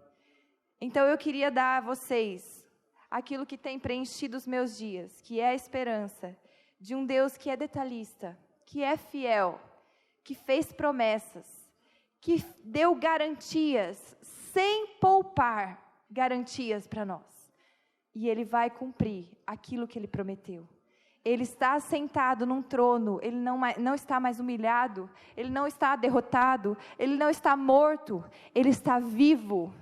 Então eu queria dar a vocês aquilo que tem preenchido os meus dias, que é a esperança de um Deus que é detalhista, que é fiel, que fez promessas, que deu garantias, sem poupar garantias para nós. E Ele vai cumprir aquilo que Ele prometeu. Ele está sentado num trono, Ele não está mais humilhado, Ele não está derrotado, Ele não está morto, Ele está vivo.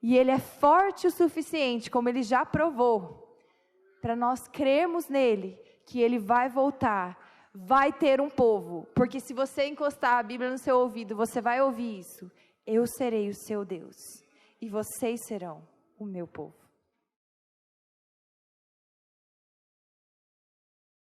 E Ele é forte o suficiente, como Ele já provou, para nós crermos nele, que Ele vai voltar, vai ter um povo. Porque se você encostar a Bíblia no seu ouvido, você vai ouvir isso. Eu serei o seu Deus, e vocês serão o meu povo.